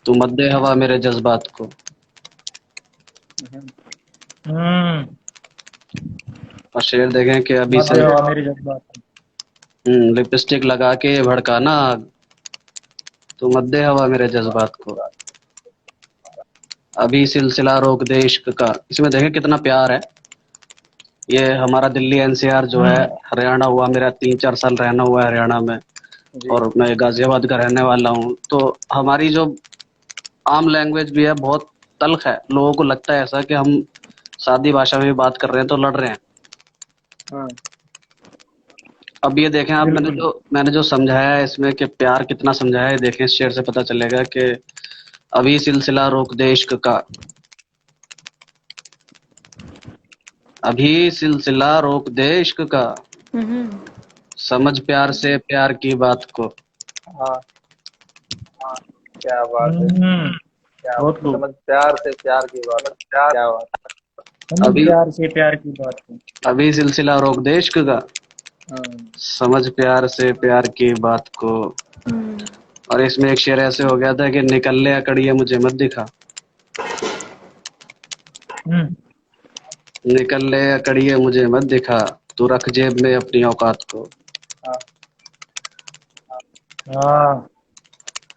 तू मत दे हवा मेरे जज्बात को। और शेर देखें कि अभी से मेरे जज्बात लिपस्टिक लगा के भड़काना आग, तू मत दे हवा मेरे जज्बात को। अभी सिलसिला रोक दे इश्क का। इसमें देखें कितना प्यार है। ये हमारा दिल्ली एनसीआर जो है, हरियाणा हुआ, मेरा 3-4 साल रहना हुआ है हरियाणा में, और मैं गाजियाबाद का रहने वाला हूँ। तो हमारी जो आम लैंग्वेज भी है बहुत तल्ख है। लोगों को लगता है ऐसा कि हम सादी भाषा में भी बात कर रहे हैं तो लड़ रहे हैं। अब ये देखें आप, मैंने जो समझाया है इसमें कि प्यार कितना समझाया है, देखें इस शेर से पता चलेगा कि अभी सिलसिला रोक दे इश्क का, अभी सिलसिला रोक दे इश्क का, समझ प्यार से प्यार की बात को। हाँ क्या बात है। क्या समझ प्यार से प्यार की बात। क्या बात। अभी प्यार से प्यार की बात को। अभी सिलसिला रोक दे इश्क का, समझ प्यार से प्यार की बात को। और इसमें एक शेर ऐसे हो गया था कि निकल ले अकड़िए मुझे मत दिखा, निकल ले अकड़िए मुझे मत दिखा, तू रख जेब में अपनी औकात को। हाँ,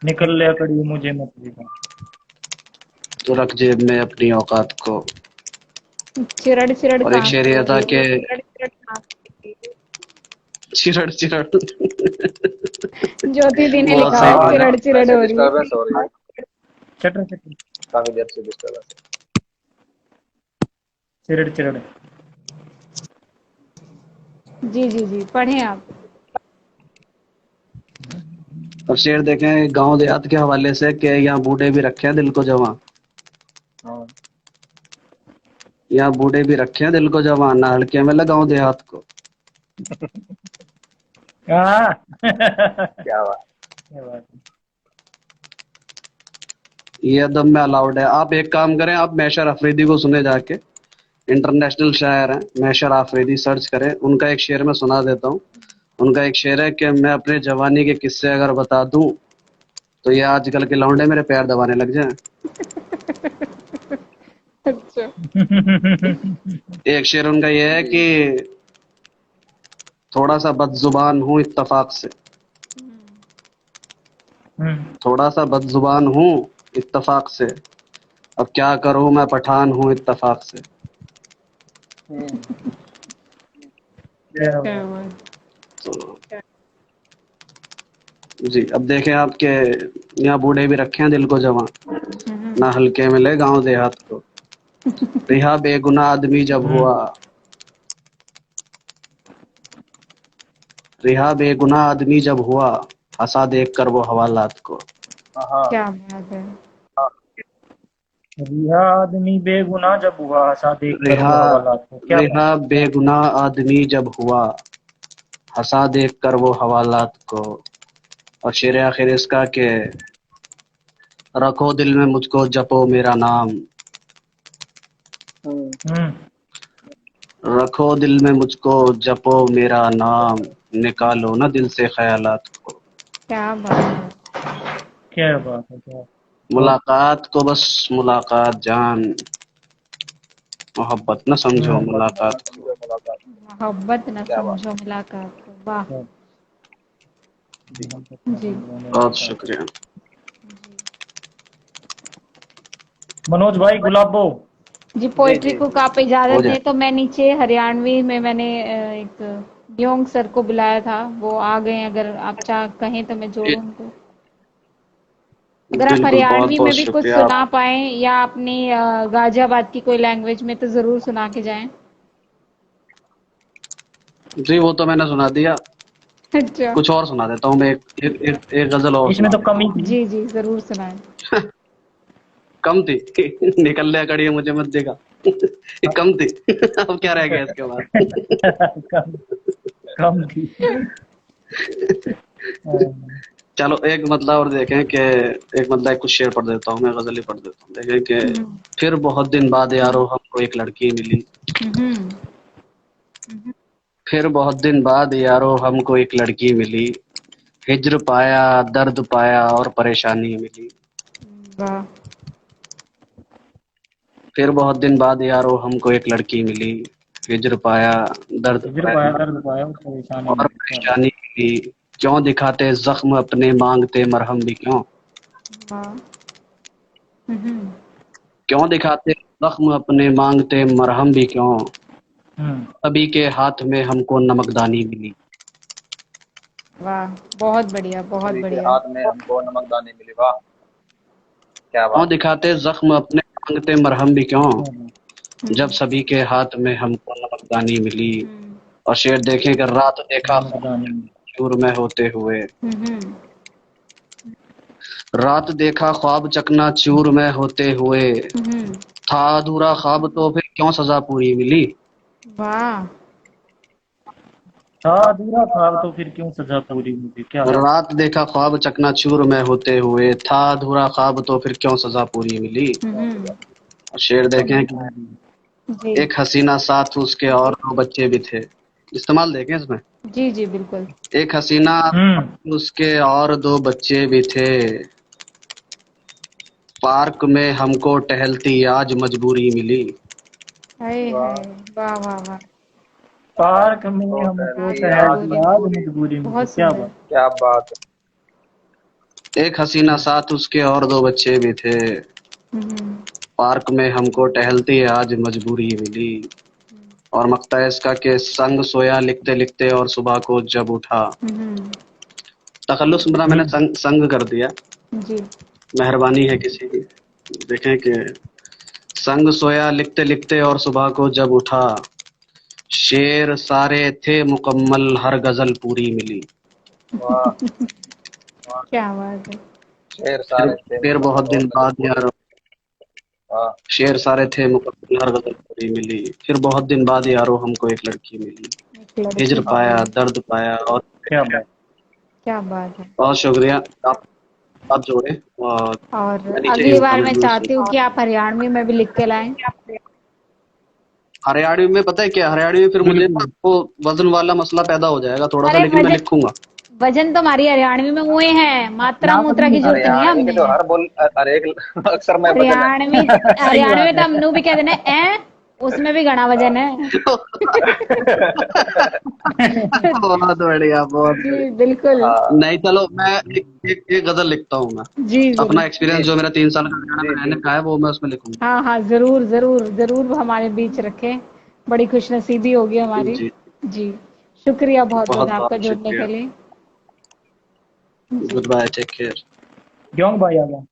निकल ले अकड़ी मुझे मत दिखा। तू रख जेब में अपनी औकात को। चिरड़ चिरड़ और एक कहाँ शेर से ये था होगी? कि चिरड़ चिरड़ कहाँ से होगी? चिरड़ चिरड़ ज्योति दी ने बहुत लिखा सही है हाँ बोला। चिरड़ चिरड़ वैसे हो रही डिस्टर्बेंस है। हो रही है, चटर चटर, काफी देर से डिस्टर्बेंस। चिरड़ चिरड़। जी जी जी, पढ़ें आप। अब शेर देखें गांव देहात के हवाले से कि यहाँ बूढ़े भी रखे हैं दिल को जवां, हाँ यहाँ बूढ़े भी रखे हैं दिल को जवां, ना हल्के में लगाऊं देहात को। हाँ क्या बात। क्या बात है। ये अदब में अलाउड है। आप एक काम करें, आप मैशर अफरीदी को सुने जाके, इंटरनेशनल शायर हैं मैशर अफरीदी, सर्च करें। उनका एक शेर मैं सुना देता हूँ। उनका एक शेर है कि मैं अपने जवानी के किस्से अगर बता दूं तो ये आजकल के लौंडे मेरे पैर दबाने लग जाएं। अच्छा। एक शेर उनका ये है कि थोड़ा सा बदजुबान हूँ इत्तफाक से, थोड़ा सा बदजुबान हूँ इत्तफाक से, अब क्या करूँ मैं पठान हूँ इत्तफाक से। क्या क्या बात। हुआ? तो जी अब देखें आपके यहाँ बूढ़े भी रखे हैं दिल को जवां, ना हल्के में ले गांव देहात को। रिहा बेगुनाह आदमी जब हुआ, रिहा बेगुनाह आदमी जब हुआ, हंसा देख कर वो हवालात को। हाँ क्या बात है। रिहा आदमी बेगुनाह जब हुआ, हंसा देख कर वो रिहा हवालात को। क्या बात। रिहा बेगुनाह आदमी जब हुआ, हंसा देख कर वो हवालात को। और शेर आखिर इसका के रखो दिल में मुझको जपो मेरा नाम, रखो दिल में मुझको जपो मेरा नाम, निकालो ना दिल से ख्यालात को। क्या बात है। क्या बात है। क्या मुलाकात को बस मुलाकात जान, मोहब्बत न समझो मुलाकात को। मुलाकात। मोहब्बत न क्या बात। समझो मुलाकात को। वाह। जी बहुत शुक्रिया। मनोज भाई गुलाबो। जी, पोएट्री जी, को आप हो इजाजत जाए। दें तो मैं नीचे हरियाणवी में मैंने एक योंग सर को बुलाया था, वो आ गए। अगर आप चाह कहें तो मैं जोड़ूं उनको। अगर आप बिल्कुल, बहुत हरियाणवी बहुत में भी कुछ शुक्रिया। सुना पाए या अपनी गाजियाबाद की कोई लैंग्वेज में तो जरूर सुना के जाएं। जी वो तो मैंने सुना दिया, अच्छा। कुछ और सुना देता हूँ मैं। एक गजल और इसमें सुना तो देता कमी हूँ। थी। जी जी, जरूर सुनाएं। कम थी निकल ले कड़ी मुझे मत देगा ये कम थी अब क्या रह गया इसके बाद। कम कम थी। चलो एक मतलब और देखें कि एक मतलब कुछ शेर पढ़ देता हूँ मैं, गजल ही पढ़ देता हूँ। देखें कि फिर बहुत दिन बाद यारो हमको एक लड़की मिली, हम्म। फिर बहुत दिन बाद यारो हमको एक लड़की मिली, हिज्र पाया दर्द पाया और परेशानी मिली। वाह। फिर बहुत दिन बाद यारो हमको एक लड़की मिली, हिज्र पाया दर्द इधर पाया पाया दर्द पाया और परेशानी और मिली। क्या बात। परेशानी मिली। क्यों दिखाते जख्म अपने मांगते मरहम भी क्यों, वाह। हम्म। क्यों दिखाते जख्म अपने मांगते मरहम भी क्यों, सभी के हाथ में हमको नमकदानी मिली। वाह, बहुत बढ़िया, बहुत सभी के बढ़िया। हाथ में हमको नमकदानी मिली। वाह क्या क्यों बात। दिखाते जख्म अपने मांगते मरहम भी क्यों, क्या बात। जब सभी के हाथ में हमको नमकदानी मिली। हम्म। और शेर देखें कि रात देखा नमकदानी मिली। चूर में होते हुए, हम्म। रात देखा ख्वाब चकना चूर में होते हुए, था अधूरा ख्वाब तो फिर क्यों सजा पूरी मिली। वाह। था अधूरा ख्वाब तो फिर क्यों सजा पूरी मिली। क्या बात। रात देखा ख्वाब चकना चूर में होते हुए, था अधूरा ख्वाब तो फिर क्यों सजा पूरी मिली। और शेर देखें कि जी। एक हसीना साथ उसके और दो बच्चे भी थे। इस्तेमाल देखें इसमें, जी जी बिल्कुल। एक हसीना उसके और दो बच्चे भी थे, पार्क में हमको टहलती आज मजबूरी मिली। हाय वाह। हाय, वाह वाह वाह। पार्क में तो हमको आज टहलती आज टहलती मजबूरी, आज मजबूरी, मजबूरी मिली, बहुत क्या सुंदर। बात। क्या बात है। एक हसीना साथ उसके और दो बच्चे भी थे, हम्म पार्क में हमको टहलती आज मजबूरी मिली। और मकता है इसका कि संग सोया लिखते लिखते और सुबह को जब उठा। हम्म, तखल्लुस मेरा जी मैंने संग संग कर दिया, जी। मेहरबानी है किसी की। देखें कि संग सोया लिखते लिखते और सुबह को जब उठा, शेर सारे थे मुकम्मल हर गजल पूरी मिली। वाह। क्या बात है। शेर फिर सारे थे फिर बहुत मुकम्मल और दिन गजल बाद पूरी। यारो, वाह। शेर सारे थे मुकम्मल हर गजल पूरी मिली। फिर बहुत दिन बाद यारो हमको एक लड़की मिली, एक लड़की हिज्र हाँ। पाया मिली। दर्द पाया और क्या बात। क्या बात है। बहुत शुक्रिया। आप जोड़े और और मैं नीचे अगली बार यूट्यूब मैं में चाहती हूँ सुन। कि आप हरियाणवी में भी लिख के लाएं। हरियाणवी में पता है क्या, हरियाणवी में फिर मुझे बिल्कुल। आपको वजन वाला मसला पैदा हो जाएगा थोड़ा सा, अरे लेकिन मैं वजन, लिखूंगा। वजन तो हमारी हरियाणवी में हुए हैं, मात्रा यहाँ पर मूत्रा नहीं की लिखा। जरूरत नहीं है हरियाणवी के तो हमने। हर बोल हर एक अक्षर में वजन है। हरियाणवी, सही हरियाणवी बात में तो है। हमनू भी कह देना है, उसमें भी घना वजन है। बहुत बढ़िया, बहुत जी बढ़िया। बिल्कुल। हाँ। नहीं चलो मैं एक गजल लिखता हूँ मैं, जी अपना जरूर। जी एक्सपीरियंस जो मेरा 3 साल का हरियाणा जी में जी रहने जी। का है वो मैं उसमें लिखूंगा। हाँ हाँ, जरूर जरूर जरूर हमारे बीच रखें, बड़ी खुशनसीबी होगी हमारी। जी, जी, शुक्रिया बहुत बहुत बहुत आपका बहुत जुड़ने शुक्रिया। के लिए। जी गुड बाय, टेक केयर। क्यों भाई आ गया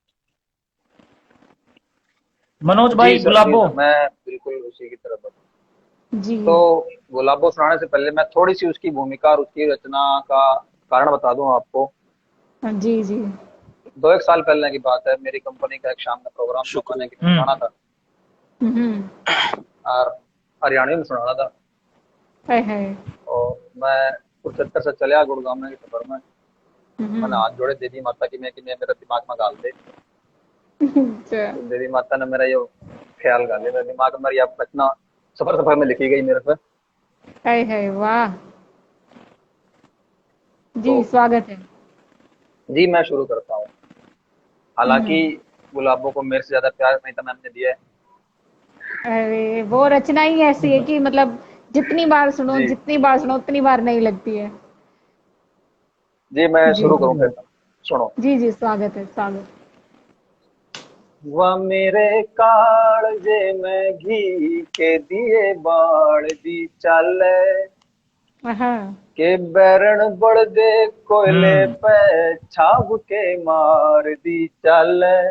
मनोज जी भाई सर, जी गुलाबो। सर, मैं बिल्कुल उसी की तरफ हूँ। जी तो गुलाबो सुनाने से पहले मैं थोड़ी सी उसकी भूमिका और उसकी रचना का कारण बता दूं आपको। जी जी। 2 एक साल पहले की बात है, मेरी कंपनी का एक शाम का प्रोग्राम था, मैंने किसी हम्म। सुनाना था हम्म। और हरियाणवी में सुनाना था। हाय हाय। और मैं कुरुक्षेत्र से चलिया गुड़गांव में के सफर में, मैंने हम्म। हाथ जोड़े देवी माता की मैं कि मैं मेरे दिमाग में गाल दे। अच्छा। तो देवी माता ने मेरा ये ख्याल गाल दिया, मेरे दिमाग में यह रचना सफर सफर में लिखी गई मेरे पे। हाय हाय, वाह। तो जी स्वागत है। जी मैं शुरू करता हूँ। हालांकि हम्म। गुलाबों को मेरे से ज्यादा प्यार नहीं था मैम ने दिया है। अरे वो रचना ही ऐसी है कि मतलब जी जितनी बार सुनो उतनी बार नहीं लगती है। जी मैं जी शुरू करूँ फिर, सुनो। जी जी, स्वागत है स्वागत। वह मेरे कालजे में घी के दिए बाड़ दी चाले, हाँ। के बैरण बढ़ दे कोयले हम्म। पे छाप के मार दी चाले,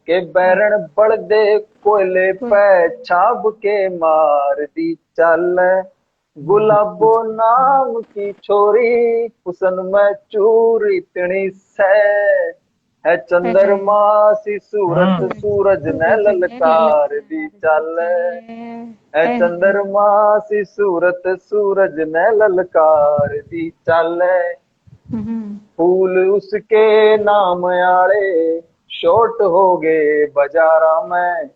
के बैरण बढ़ दे कोयले कोई। पे छाप के मार दी चाले। गुलाबो नाम की छोरी हुसन में चूर इतनी से, है हाय हाय। चंद्रमा सी सूरत हम्म। सूरज ने सूरज ने ललकार दी ललकार दी चाले, चले। है हाय हाय। चंद्रमा सी सूरत सूरज ने ललकार दी चाले। हम्म। फूल उसके नाम आले शोट हो गए बाजारा में,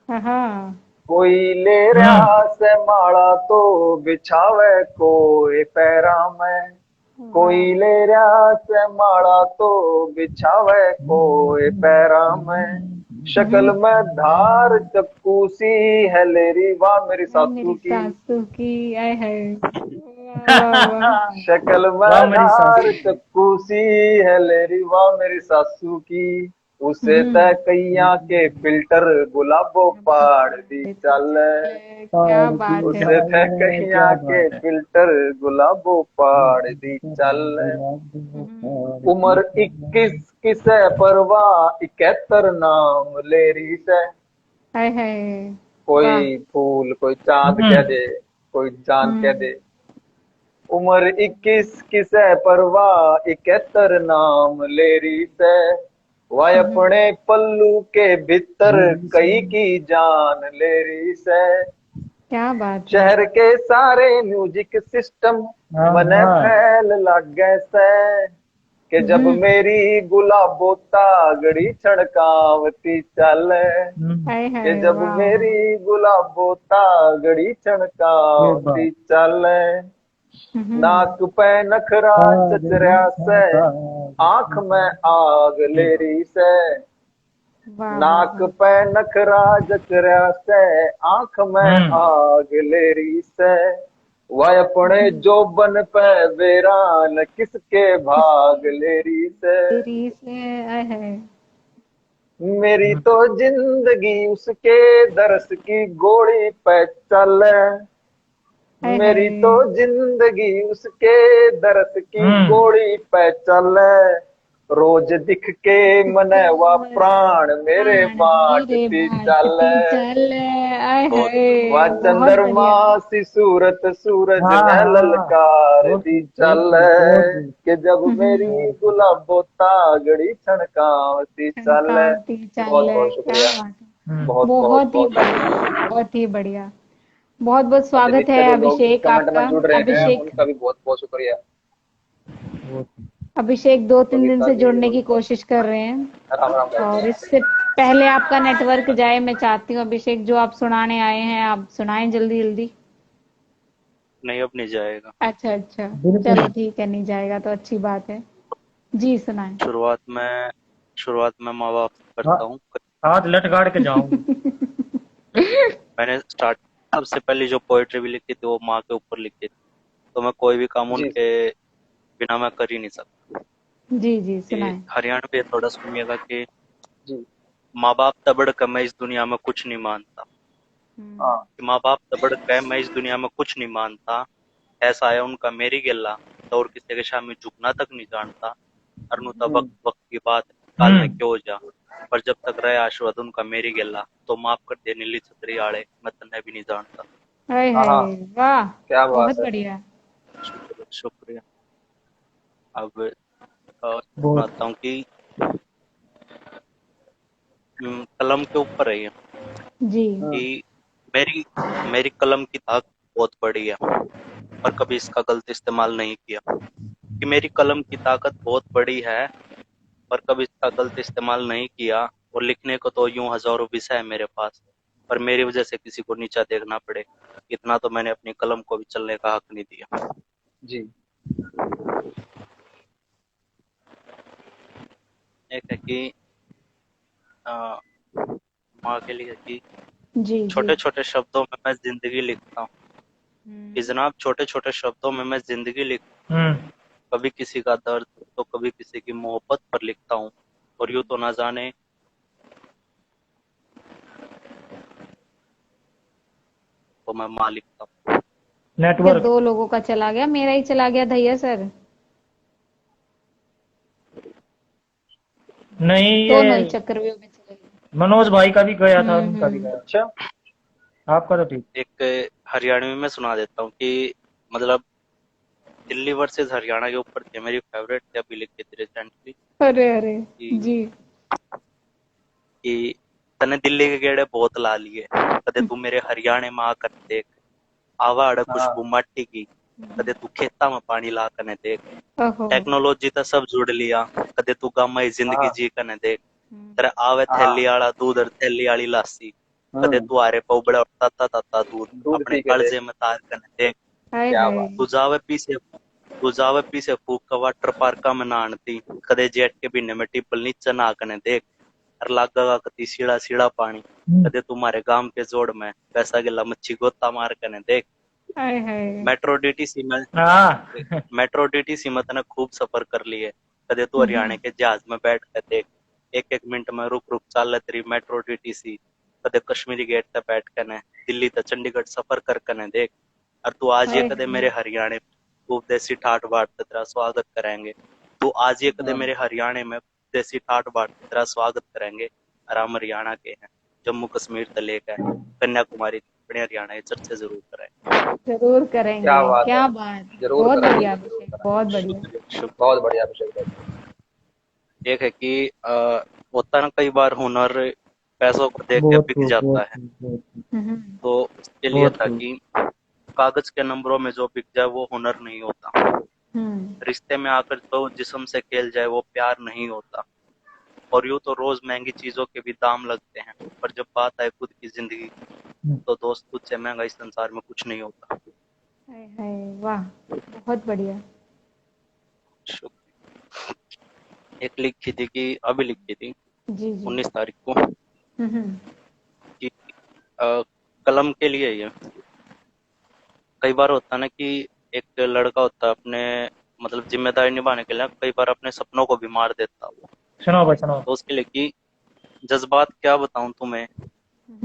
हाँ। कोई ले हम्म। रहा से माला तो बिछावे कोई पैरा में, वाह। कोई ले रहा से माला तो बिछावे कोई पैरा में। शक्ल में धार चक्कू सी है लेरी वाह मेरी है सासू मेरी की, सासू की। आय हाय, वाह वाह वाह। शक्ल वाह में मेरी सास। धार चक्कू सी है लेरी वाह मेरी सासू की, उसे तय हम्म। कैया के फिल्टर गुलाबो पाड़ दी चल, क्या और दी बात है। उसे तय चाल, कैया क्या के बात है। फिल्टर गुलाबो पाड़ दी चल। उम्र 21 किसे परवाह 71 नाम लेरी से, हाय हाय, वाह। कोई फूल कोई चांद कह हम्म। दे कोई चांद कह हम्म। दे। उम्र 21 किसे परवाह 71 नाम लेरी से, वह हम्म। अपने पल्लू के भीतर कई की जान लेरी से। क्या बात है। शहर के सारे म्यूजिक सिस्टम हाँ मने हाँ। फैल लग गए से, कि जब हम्म। मेरी गुलाबो तागड़ी छड़कावती चले, हम्म। हाय कि हाय, जब वाह वाह। मेरी गुलाबो तागड़ी ये बात। छड़कावती चले। नाक पे नखरा चचरा से, आंख में आग लेरी से। वाह वाह नाक वाह। पे नखरा जचरा से, आंख में आग लेरी से। वह अपने जोबन पे वीरान, किसके भाग लेरी से। तेरी से आए है। मेरी तो जिंदगी उसके दरस की गोली पे चले। हाय मेरी हाय। तो जिंदगी उसके दर्द की गोली पे चले। रोज दिख के मने व प्राण मेरे प्राण मेरे बाटती चले। बाटती चल आए बहुत वह है। बहुत चंद्रमा बढ़िया। सी सूरत सूरज हाँ ने हाँ, ललकार बहुत दी खूब, बहुत चले। खूब, बहुत खूब। कि जब मेरी गुलाबो तागड़ी छणकावती चले। छनकावती चल बहुत बहुत क्या शुक्रिया। बात है। बहुत बहुत बहुत ही बहुत बढ़िया, शुक्रिया। बहुत ही बढ़िया। बहुत बहुत अभी स्वागत नीचे है जो लोग अभिषेक कमेंट में आपका। जुड़ रहे हैं अभिषेक, उनका भी बहुत बहुत शुक्रिया। अभिषेक 2-3 दिन कविता से जी, जुड़ने की कोशिश कर रहे हैं। राम राम करते और हैं। इससे पहले आपका नेटवर्क जाए, मैं चाहती हूँ अभिषेक, जो आप सुनाने आए हैं आप सुनाएं जल्दी जल्दी। नहीं, अब नहीं जाएगा। अच्छा अच्छा, बिल्कुल। चलो ठीक है, नहीं जाएगा तो अच्छी बात है। जी सुनाएं। शुरुआत में माँ बाप से हा- करता हूँ। हाथ लट गाड़ के जाऊं। मैंने स्टार्ट सबसे पहले जो पोएट्री भी लिखी थी वो माँ के ऊपर लिखी थी। तो मैं कोई भी काम जी उनके बिना मैं कर ही नहीं सकता। जी जी कि सुनाएं। हरियाणा पे थोड़ा सुनिएगा कि जी। माँ बाप तबड़ कर मैं इस दुनिया में कुछ नहीं मानता। हम्म। हाँ। कि माँ बाप तबड़ कर मैं इस दुनिया में कुछ नहीं मानता। ऐसा आया उनका मेरी गिल्ला, तो और किसी के सामने झुकना तक नहीं जानता। अरनु तो वक्त वक्त की बात है, काल में क्यों जा। पर जब तक रहे आशीर्वाद उनका मेरी गिल्ला, तो माफ कर दे नीली छतरी आड़े, मैं तन्ने भी नहीं जानता। हाय हाँ हाय। हाँ, वाह। क्या बहुत बात है। बढ़िया। शुक्रिया शुक्रिया। अब बहुत। सुनाता हूँ कि कलम के ऊपर है ये जी। कि मेरी मेरी कलम की धाक बहुत बड़ी है, पर कभी इसका गलत इस्तेमाल नहीं किया। कि मेरी कलम की ताकत बहुत बड़ी है, पर कभी इसका गलत इस्तेमाल नहीं किया। और लिखने को तो यूं हजारों विषय है मेरे पास, पर मेरी वजह से किसी को नीचा देखना पड़े, इतना तो मैंने अपनी कलम को भी चलने का हक नहीं दिया। जी एक है कि अ, माँ के लिए कि जी जी। छोटे छोटे शब्दों में मैं जिंदगी लिखता हूँ। कि हम्म। जनाब छोटे छोटे शब्दों में मैं जिंदगी लिखता हूँ। कभी किसी का दर्द तो कभी किसी की मोहब्बत पर लिखता हूँ। और यूं तो ना जाने तो मैं माँ लिखता हूँ। क्या नेटवर्क 2 लोगों का चला गया, मेरा ही चला गया धैया सर। नहीं, दोनों ही ये चक्रव्यूह में चले गए। मनोज भाई का भी गया था, उनका भी हम्म। गया। अच्छा। आपका तो ठीक। एक हरियाणवी में सुना देता हूँ कि मतलब दिल्ली वर्सेस हरियाणा के ऊपर थी, मेरी फेवरेट थी, अभी लिखी थी रिसेंटली। अरे अरे। कि जी। कि तने दिल्ली के गेड़े बहुत ला लिए, कदे तू मेरे हरियाणा में आकर देख। आवा अड़ हाँ खुशबू माटी की, कदे तू खेता में पानी ला कने देख। ओहो। टेक्नोलॉजी तो सब जुड़ लिया, कदे तू गामा ही जिंदगी हाँ जी कने देख। हम्म। तेरे आवे हाँ। थैली आला दूध और थैली आली लासी, कदे हम्म। तू आरे पौबड़ा और ताता ताता दूध दूध अपने पी के देख। कालजे में तार कने देख। हाय क्या हाय। बात। तू जावे पीछे तू जावे पीछे फूक का वाटर पार्का में नहानती, कदे जेट के बिन्ने में टिप्पल नीचे ना कने देख। और लागा कती सीड़ा सीड़ा पानी, कदे तुम्हारे गांव के जोड़ में पैसा गिला मच्छी गोता मार कने देख। हाय हाय। मेट्रो डीटीसी में हाँ। मेट्रो डीटीसी में तने खूब सफर कर लिए, कदे तू हरियाणा के जहाज में बैठ के देख। एक एक मिनट में रुक रुक चाल तेरी मेट्रो डीटीसी, कदे कश्मीरी गेट पे बैठ कने दिल्ली से चंडीगढ़ सफर कर कने देख। और तू आज ये हाय कदे हाय। मेरे हरियाणा में खूब देसी ठाट बाट से तेरा स्वागत करेंगे। तू आज ये कदे हाँ। मेरे हरियाणा में देसी ठाट बाट से तेरा स्वागत करेंगे। और हम हरियाणा के हैं, जम्मू कश्मीर से लेकर कन्याकुमारी तक अपने हरियाणा के चर्चे जरूर करें। जरूर क्या करेंगे, बात है। क्या बात। जरूर बहुत कराएंगे, बढ़िया जरूर अभिषेक, बहुत कराएंगे। बढ़िया। शुक्रिया शुक्रिया। बहुत बढ़िया अभिषेक भाई। एक है कि होता ना कई बार हुनर पैसों को देख के बहुत बिक खूब, जाता बहुत है। खूब, बहुत खूब, हम्म। तो उसके लिए बहुत था खूब। कि कागज के नंबरों में जो बिक जाए वो हुनर नहीं होता। हम्म। रिश्ते में आकर जो जिस्म से खेल जाए वो प्यार नहीं होता। और यूं तो रोज महंगी चीजों के भी दाम लगते हैं, पर जब बात आए खुद की जिंदगी, तो दोस्त खुद से महंगा इस संसार में कुछ नहीं होता। हाय हाय, वाह, बहुत बढ़िया। एक लिखी थी कि अभी लिखी थी जी जी। 19 तारीख को हम्म। कि कलम के लिए ये कई बार होता है ना कि एक लड़का होता है अपने मतलब जिम्मेदारी निभाने के लिए कई बार अपने सपनों को भी मार देता है वो। सुनो भाई सुनो। तो उसके लिए कि जज्बात क्या बताऊं तुम्हें,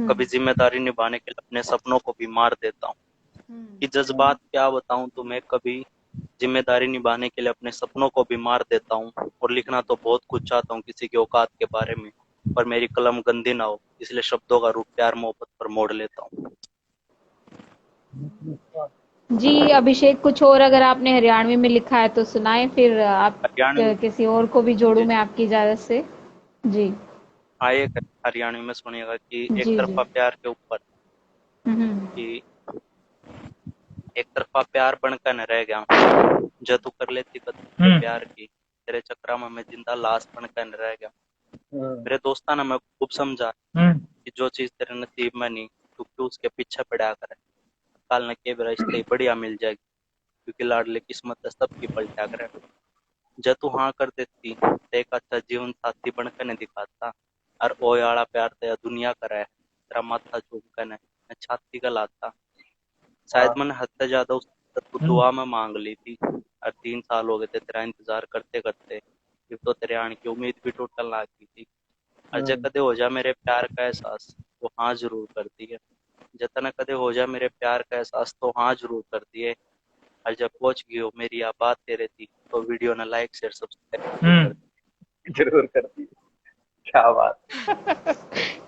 कभी जिम्मेदारी निभाने के लिए अपने सपनों को भी मार देता हूँ। कि जज्बात क्या बताऊं तुम्हें, कभी जिम्मेदारी निभाने के लिए अपने सपनों को भी मार देता हूँ। और लिखना तो बहुत कुछ चाहता हूँ किसी की औकात के बारे में, पर मेरी कलम गंदी ना हो, इसलिए शब्दों का रूप प्यार मोहब्बत पर मोड़ लेता हूँ। जी अभिषेक, कुछ और अगर आपने हरियाणवी में लिखा है तो सुनाएं, फिर आप हरियाणवी किसी और को भी जोड़ूं जी मैं आपकी इजाजत से। जी हाँ, एक हरियाणवी में सुनिएगा कि एक जी जी। तरफा प्यार के ऊपर हम्म। कि एक तरफा प्यार बनकर न रह गया, जो तू कर लेती कदर प्यार की, तेरे चक्रा में मैं जिंदा लाश बनकर न रह गया। मेरे दोस्ता ने मैं खूब समझा कि जो चीज तेरे नसीब में नहीं, तू क्यों उसके पीछे पड़ा करे। काल न के भी रिश्ते बढ़िया मिल जाएगी, क्योंकि लाडले किस्मत सबकी पलटा करे। जब तू हाँ कर देती तो एक अच्छा जीवन साथी बनकर ने दिखाता, और ओ आला प्यार तेरा दुनिया करे, तेरा माथा चूम कर मैं छाती का लाता। शायद मैंने हद से ज्यादा उस तू दुआ में मांग ली थी, और 3 साल हो गए थे तेरा इंतजार करते करते। फिर तो तेरे आने की उम्मीद भी टूटने लगी थी। और जब कदे हो जा मेरे प्यार का एहसास, तो हाँ जरूर करती है। जतना कदे हो जा मेरे प्यार का एहसास, तो हाँ जरूर करती है। और जब पहुंच गई हो मेरी यह बात तेरे थी, तो वीडियो ने लाइक शेयर सब्सक्राइब कर जरूर करती है। क्या बात।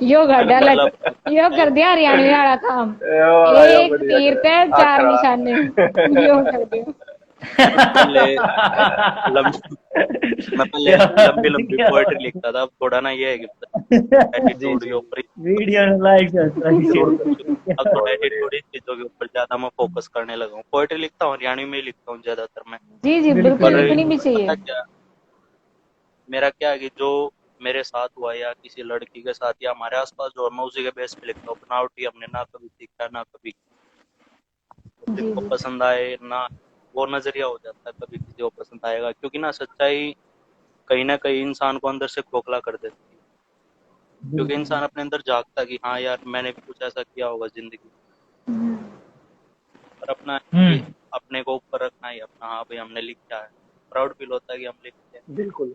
यो कर दी। डाला, मतलब यो कर दिया हरियाणवी वाला काम। यो एक बढ़िया तीर करे पे 4 आखड़ा। निशाने, यो कर दिया। मैं पहले लंबी मैं पहले लंबी लंबी पोएट्री लिखता था, अब थोड़ा ना ये है कि जी एटीट्यूड जी के ऊपर वीडियो लाइक जरूर करती है। अब थोड़ा बहुत बढ़िया। एटीट्यूड इस चीजों के ऊपर ज्यादा मैं फोकस करने लगा हूँ। पोएट्री लिखता हूँ, हरियाणवी में ही लिखता हूँ ज्यादातर मैं। जी जी, बिल्कुल बिल्कुल पर लिखनी बिल्कुल। भी चाहिए। पता क्या, मेरा क्या है कि जो मेरे साथ हुआ या किसी लड़की के साथ या हमारे आसपास जो है, मैं उसी के बेस पे लिखता हूँ। बनावटी हमने ना कभी सीखा ना कभी किसी जी को जी। पसंद आए ना, वो नजरिया हो जाता है कभी किसी को पसंद आएगा। क्योंकि ना सच्चाई कहीं ना कहीं इंसान को अंदर से खोखला कर देती है। क्योंकि इंसान अपने अंदर झांकता है कि हाँ यार मैंने भी कुछ ऐसा किया होगा जिंदगी में। पर अपना है कि अपने को ऊपर रखना ही अपना, हाँ भाई हमने लिखा है, प्राउड फील होता है कि हम लिखते हैं। बिल्कुल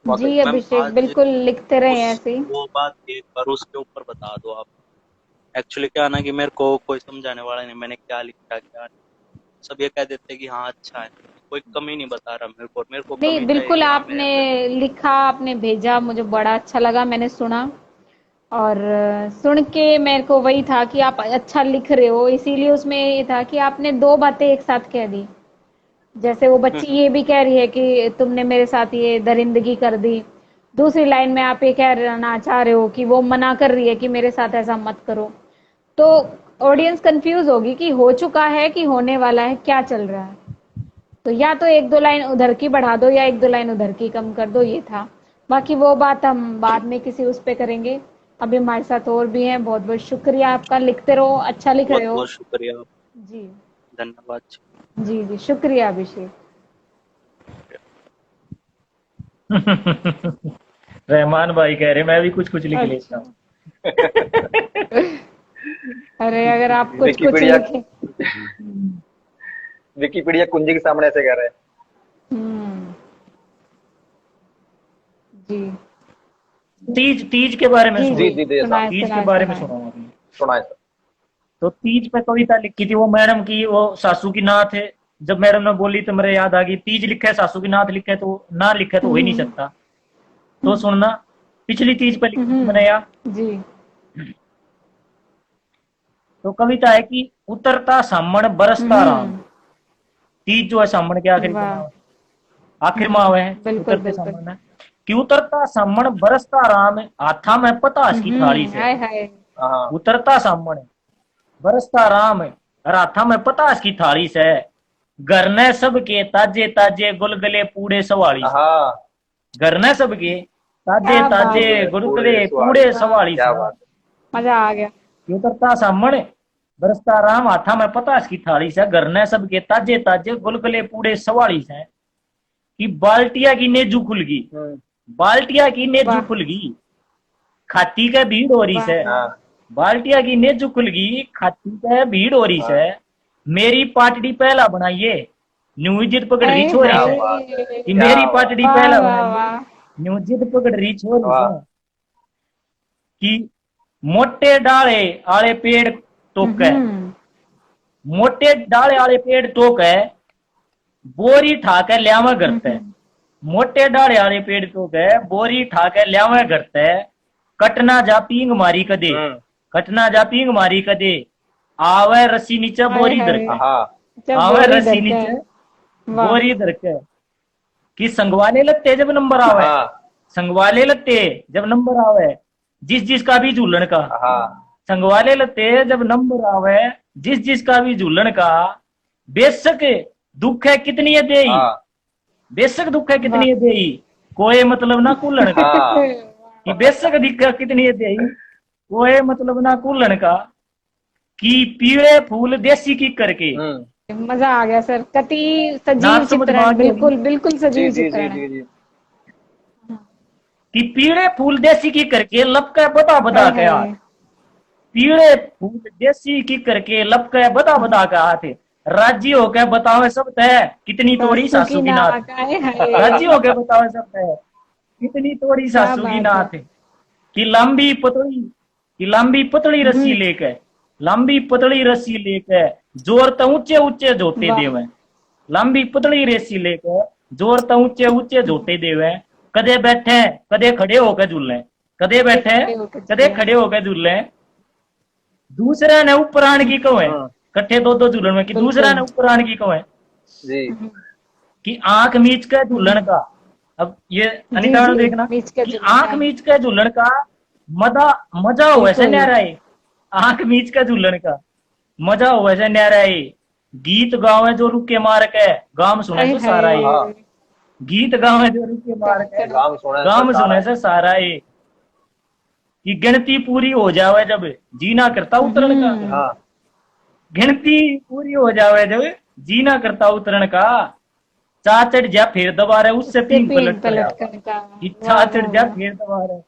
वाकई। जी मैम अभिषेक, आज बिल्कुल लिखते रहे उस ऐसे ही। वो बात एक बार उसके ऊपर बता दो आप। एक्चुअली क्या ना कि मेरे को कोई समझाने वाला नहीं, मैंने क्या लिखा क्या नहीं। सब ये कह देते कि हाँ अच्छा है, कोई कमी नहीं बता रहा मेरे को, और मेरे को नहीं, कमी चाहिए बिल्कुल कि हाँ मेरे आपने अंदर। लिखा, आपने भेजा, मुझे बड़ा अच्छा लगा, मैंने सुना। और सुन के मेरे को वही था कि आप अच्छा लिख रहे हो, इसीलिए उसमें ये था कि आपने 2 बातें एक साथ कह दी। जैसे वो बच्ची ये भी कह रही है कि तुमने मेरे साथ ये दरिंदगी कर दी। दूसरी लाइन में आप ये कहना चाह रहे हो कि वो मना कर रही है कि मेरे साथ ऐसा मत करो। तो ऑडियंस कंफ्यूज होगी कि हो चुका है कि होने वाला है, क्या चल रहा है। तो या तो 1-2 लाइन उधर की बढ़ा दो या 1-2 लाइन उधर की कम कर दो, ये था। बाकी वो बात हम बाद में किसी उस पे करेंगे। अभी हमारे साथ और भी हैं। बहुत बहुत शुक्रिया आपका, लिखते रहो, अच्छा लिख रहे बहुत हो। बहुत शुक्रिया, जी धन्यवाद। जी जी, शुक्रिया अभिषेक। रहमान भाई कह रहे मैं भी कुछ कुछ लिख लेता हूँ। अच्छा। अरे अगर आप कुछ कुछ विकिपीडिया लिखे। विकिपीडिया कुंजी के सामने ऐसे कह रहे हैं। हम्म। जी तीज तीज के बारे में जी जी जी, सुनो। जी जी साहब सुनाए तीज के सुनाए बारे में सुनाए। सुनो अभी। सुनाए सर। तो तीज पे कविता लिखी थी वो मैडम की, वो सासू की नाथ है। जब मैडम ने बोली तो मेरे याद आ गई, तीज लिखे है सासू की नाथ लिखे तो ना लिखे तो हो ही नहीं सकता। तो सुनना, पिछली तीज पे लिखी थी मैंने यार। जी। तो कविता है कि उतरता सामण बरसता राम। हम्म। तीज जो है सामण के आखिरी का वाह। नाम, आखिर माह है बिल्कुल उतरते बिल्कुल। सामण है। कि उतरता सामण बरसता राम, हाथा में पतास की थाली से। हाय हाय। हाँ उतरता सामण बरसता राम, और हाथा में पतास की थाली से। घर ने सबके ताजे ताजे गुलगुले पूड़े सवाली से। हाँ। घर ने सबके ताजे क्या ताजे बात है। पूरे गुलगुले सुहाड़ी। पूड़े वाह, सवाली क्या से। बात मजा आ गया। कि उतरता सामण बरसता राम हाथा में 50 की थाली से, घर ने सबके ताजे ताजे गुलगुले पूरे 44 है। कि बाल्टिया की नेजू खुल गई, बाल्टिया की नेजू वाह। खुल गई, खाती का भीड़ हो रही वाह। है। हाँ, बाल्टिया की नेजू खुल गई, खाती का भीड़ हो रही है। मेरी पाटड़ी पहला बनाइए, न्यू जिद पकड़ रही छोरी क्या से। बात है, कि क्या मेरी बात। पाटड़ी वाह पहला वाह बनाइए, वाह। न्यू जिद पकड़ रही छोरी वाह। से। कि मोटे डाले आले पेड़ टोक है, मोटे डाले आले पेड़ टोक है, बोरी ठाकर ल्यावा करते। मोटे डाले आले पेड़ टोक है, बोरी ठाकर ल्यावा करते। कटना जा पींग मारी कदे, कटना जा पींग मारी कदे, आवे रस्सी नीचे बोरी हाय, धरके, हाँ, जब आवे बोरी रस्सी धरके। नीचे वाह। बोरी धरके। कि संगवाले लगते जब नंबर आवे, हाँ, संगवाले लगते जब नंबर आवे, जिस जिसका भी झूलन का। हाँ, संगवाले लगते जब नंबर आवे, जिस जिसका भी झूलन का। बेशक दुख है कितनी है देई, हाँ, बेशक दुख है कितनी है देई, कोई मतलब ना कुल्लन का। हाँ, कि बेशक दिक्क कितनी है देई, कोई मतलब ना कुल्लन का। कि पीले फूल देसी की करके। मजा आ गया सर, कति सजीव नाच समझ चित्रण, बात है। बिल्कुल बिल्कुल जी सजीव जी जी चित्रण जी है। जी। कि पीले फूल देसी की करके लपका बता बता हाय के हाथ, हाय। पीले फूल देसी की करके लपका बता बता के हाथ। राजी होके बतावे सब तय, कितनी तोड़ी सासू की नाथ। हाय हाय। राजी होके बतावे सब तय, कितनी तोड़ी क्या सासू की बात नाथ। है। कि लंबी पतली, कि लंबी पतली रस्सी लेके, लंबी पतली रस्सी लेके जोर तो ऊंचे ऊंचे जोते वाह। देवे। लंबी पतली रस्सी लेके जोर तो ऊंचे ऊंचे जोते देवे। कदे बैठे कदे खड़े होकर झूले, कदे बैठे खड़े होकर कदे झूले। खड़े होकर झूले। दूसरे ने ऊपर आने की कहो है, कट्ठे दो दो झूलन में। कि बिल्कुल। दूसरा ने ऊपर आने की कहो है। जी। कि आंख मीच के झूलन का। अब ये अनिता जी, देखना, मीच के कि झूलन आंख का। मीच के झूलन का मजा मजा हो ऐसे बिल्कुल। न्यारा है। आंख मीच के झूलन का मजा हो ऐसे न्यारा है। गीत गावे जो रुके मार के, गाम सुने हाय तो सारा हाय। है। गीत गावे जो रुके मार के, गाम सुने गाम से सुने सारा से सारा है। कि गिनती पूरी हो जावे जब जीना करता उतरण का, है। हाँ, गिनती पूरी हो जावे जब जीना करता उतरण का। चा चढ़ जा फिर दोबारा उससे पींग पलट कर, लटकन का। इच्छा चढ़ जा फिर दोबारा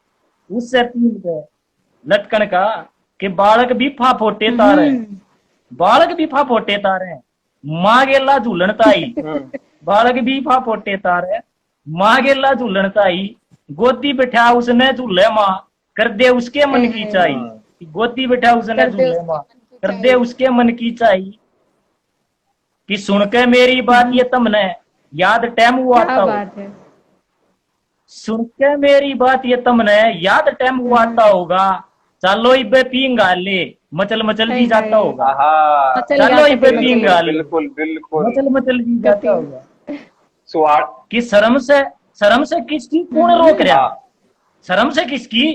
उससे पींग पे लटकन का। कि बालक भी फा फोटे तारे, बालक भी फा फोटे तारे, माँ गेला झूलन ताई। बालक भी फा फोटे तारे, माँ गेला झूलन ताई। गोदी बैठा उसने झूले माँ, कर दे उसके मन की चाही। गोदी बैठा उसने झूले माँ, कर दे उसके मन की चाही। कि सुन के मेरी बात ये तमने याद टाइम हुआ क्या था, बात है। सुन के मेरी बात ये तमने याद टाइम हुआ आता होगा। चलो इबे पींगा ले, मचल मचल जी जाता होगा। हाँ, मचल चलो गाते इबे थे, मचल पींगा ले, बिल्कुल बिल्कुल। मचल मचल जी जाता होगा। स्वाद। कि शर्म से किसकी कौन रोक रहा, शर्म से किसकी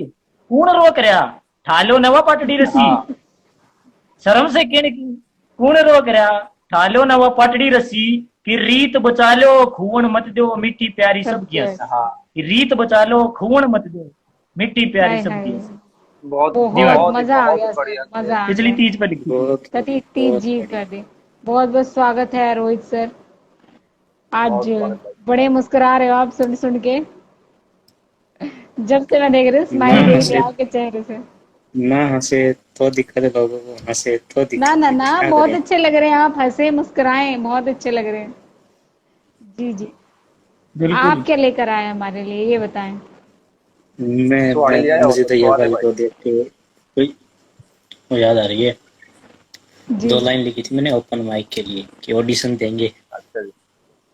कौन रोक रहा। ठालो नवा पाटड़ी रसी, शर्म से किन की कौन रोक रहा। ठालो नवा पाटड़ी रसी। कि रीत बचा लो खून मत दो, मिट्टी प्यारी सबकी हंसी। हाँ, कि रीत बचा लो खून मत दो, मिट्टी प्यारी हाय सबकी हाय। हंसी। बहुत बहुत बहुत मजा आ बहुत गया बढ़िया। सर, मजा आ पिछली गया। तीज पर लिखी थी। कति तीज जी कर दे। बहुत बहुत स्वागत है रोहित सर। आज बहुत स्वागत बड़े मुस्कुरा रहे हो आप सुन सुन के। जब से मैं देख रही हूँ स्माइल देख रही आपके चेहरे से। ना हंसे तो दिक्कत है, लोगों को हंसे तो दिक्कत ना ना है, ना, क्या बहुत करें? अच्छे लग रहे हैं आप, हंसे मुस्कुराएं, बहुत अच्छे लग रहे हैं। जी जी। बिल्कुल। आप क्या लेकर आए हमारे लिए, ये बताएं। सुहानी लिया है, मुझे तो ये सुहाने वाली भाई। को देख के कोई वो याद आ रही है। जी। 2 लाइन लिखी थी मैंने ओपन माइक के लिए कि ऑडिशन देंगे। अच्छा जी,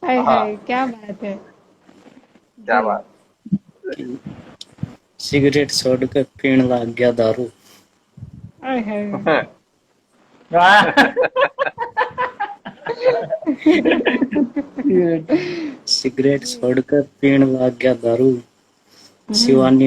हाय हाँ। हाय, क्या बात है। क्या जी। बात। सिगरेट छोड़कर पीने लग गया दारू। हाय हाय। सिगरेट छोड़कर पीने लग गया दारू। शिवानी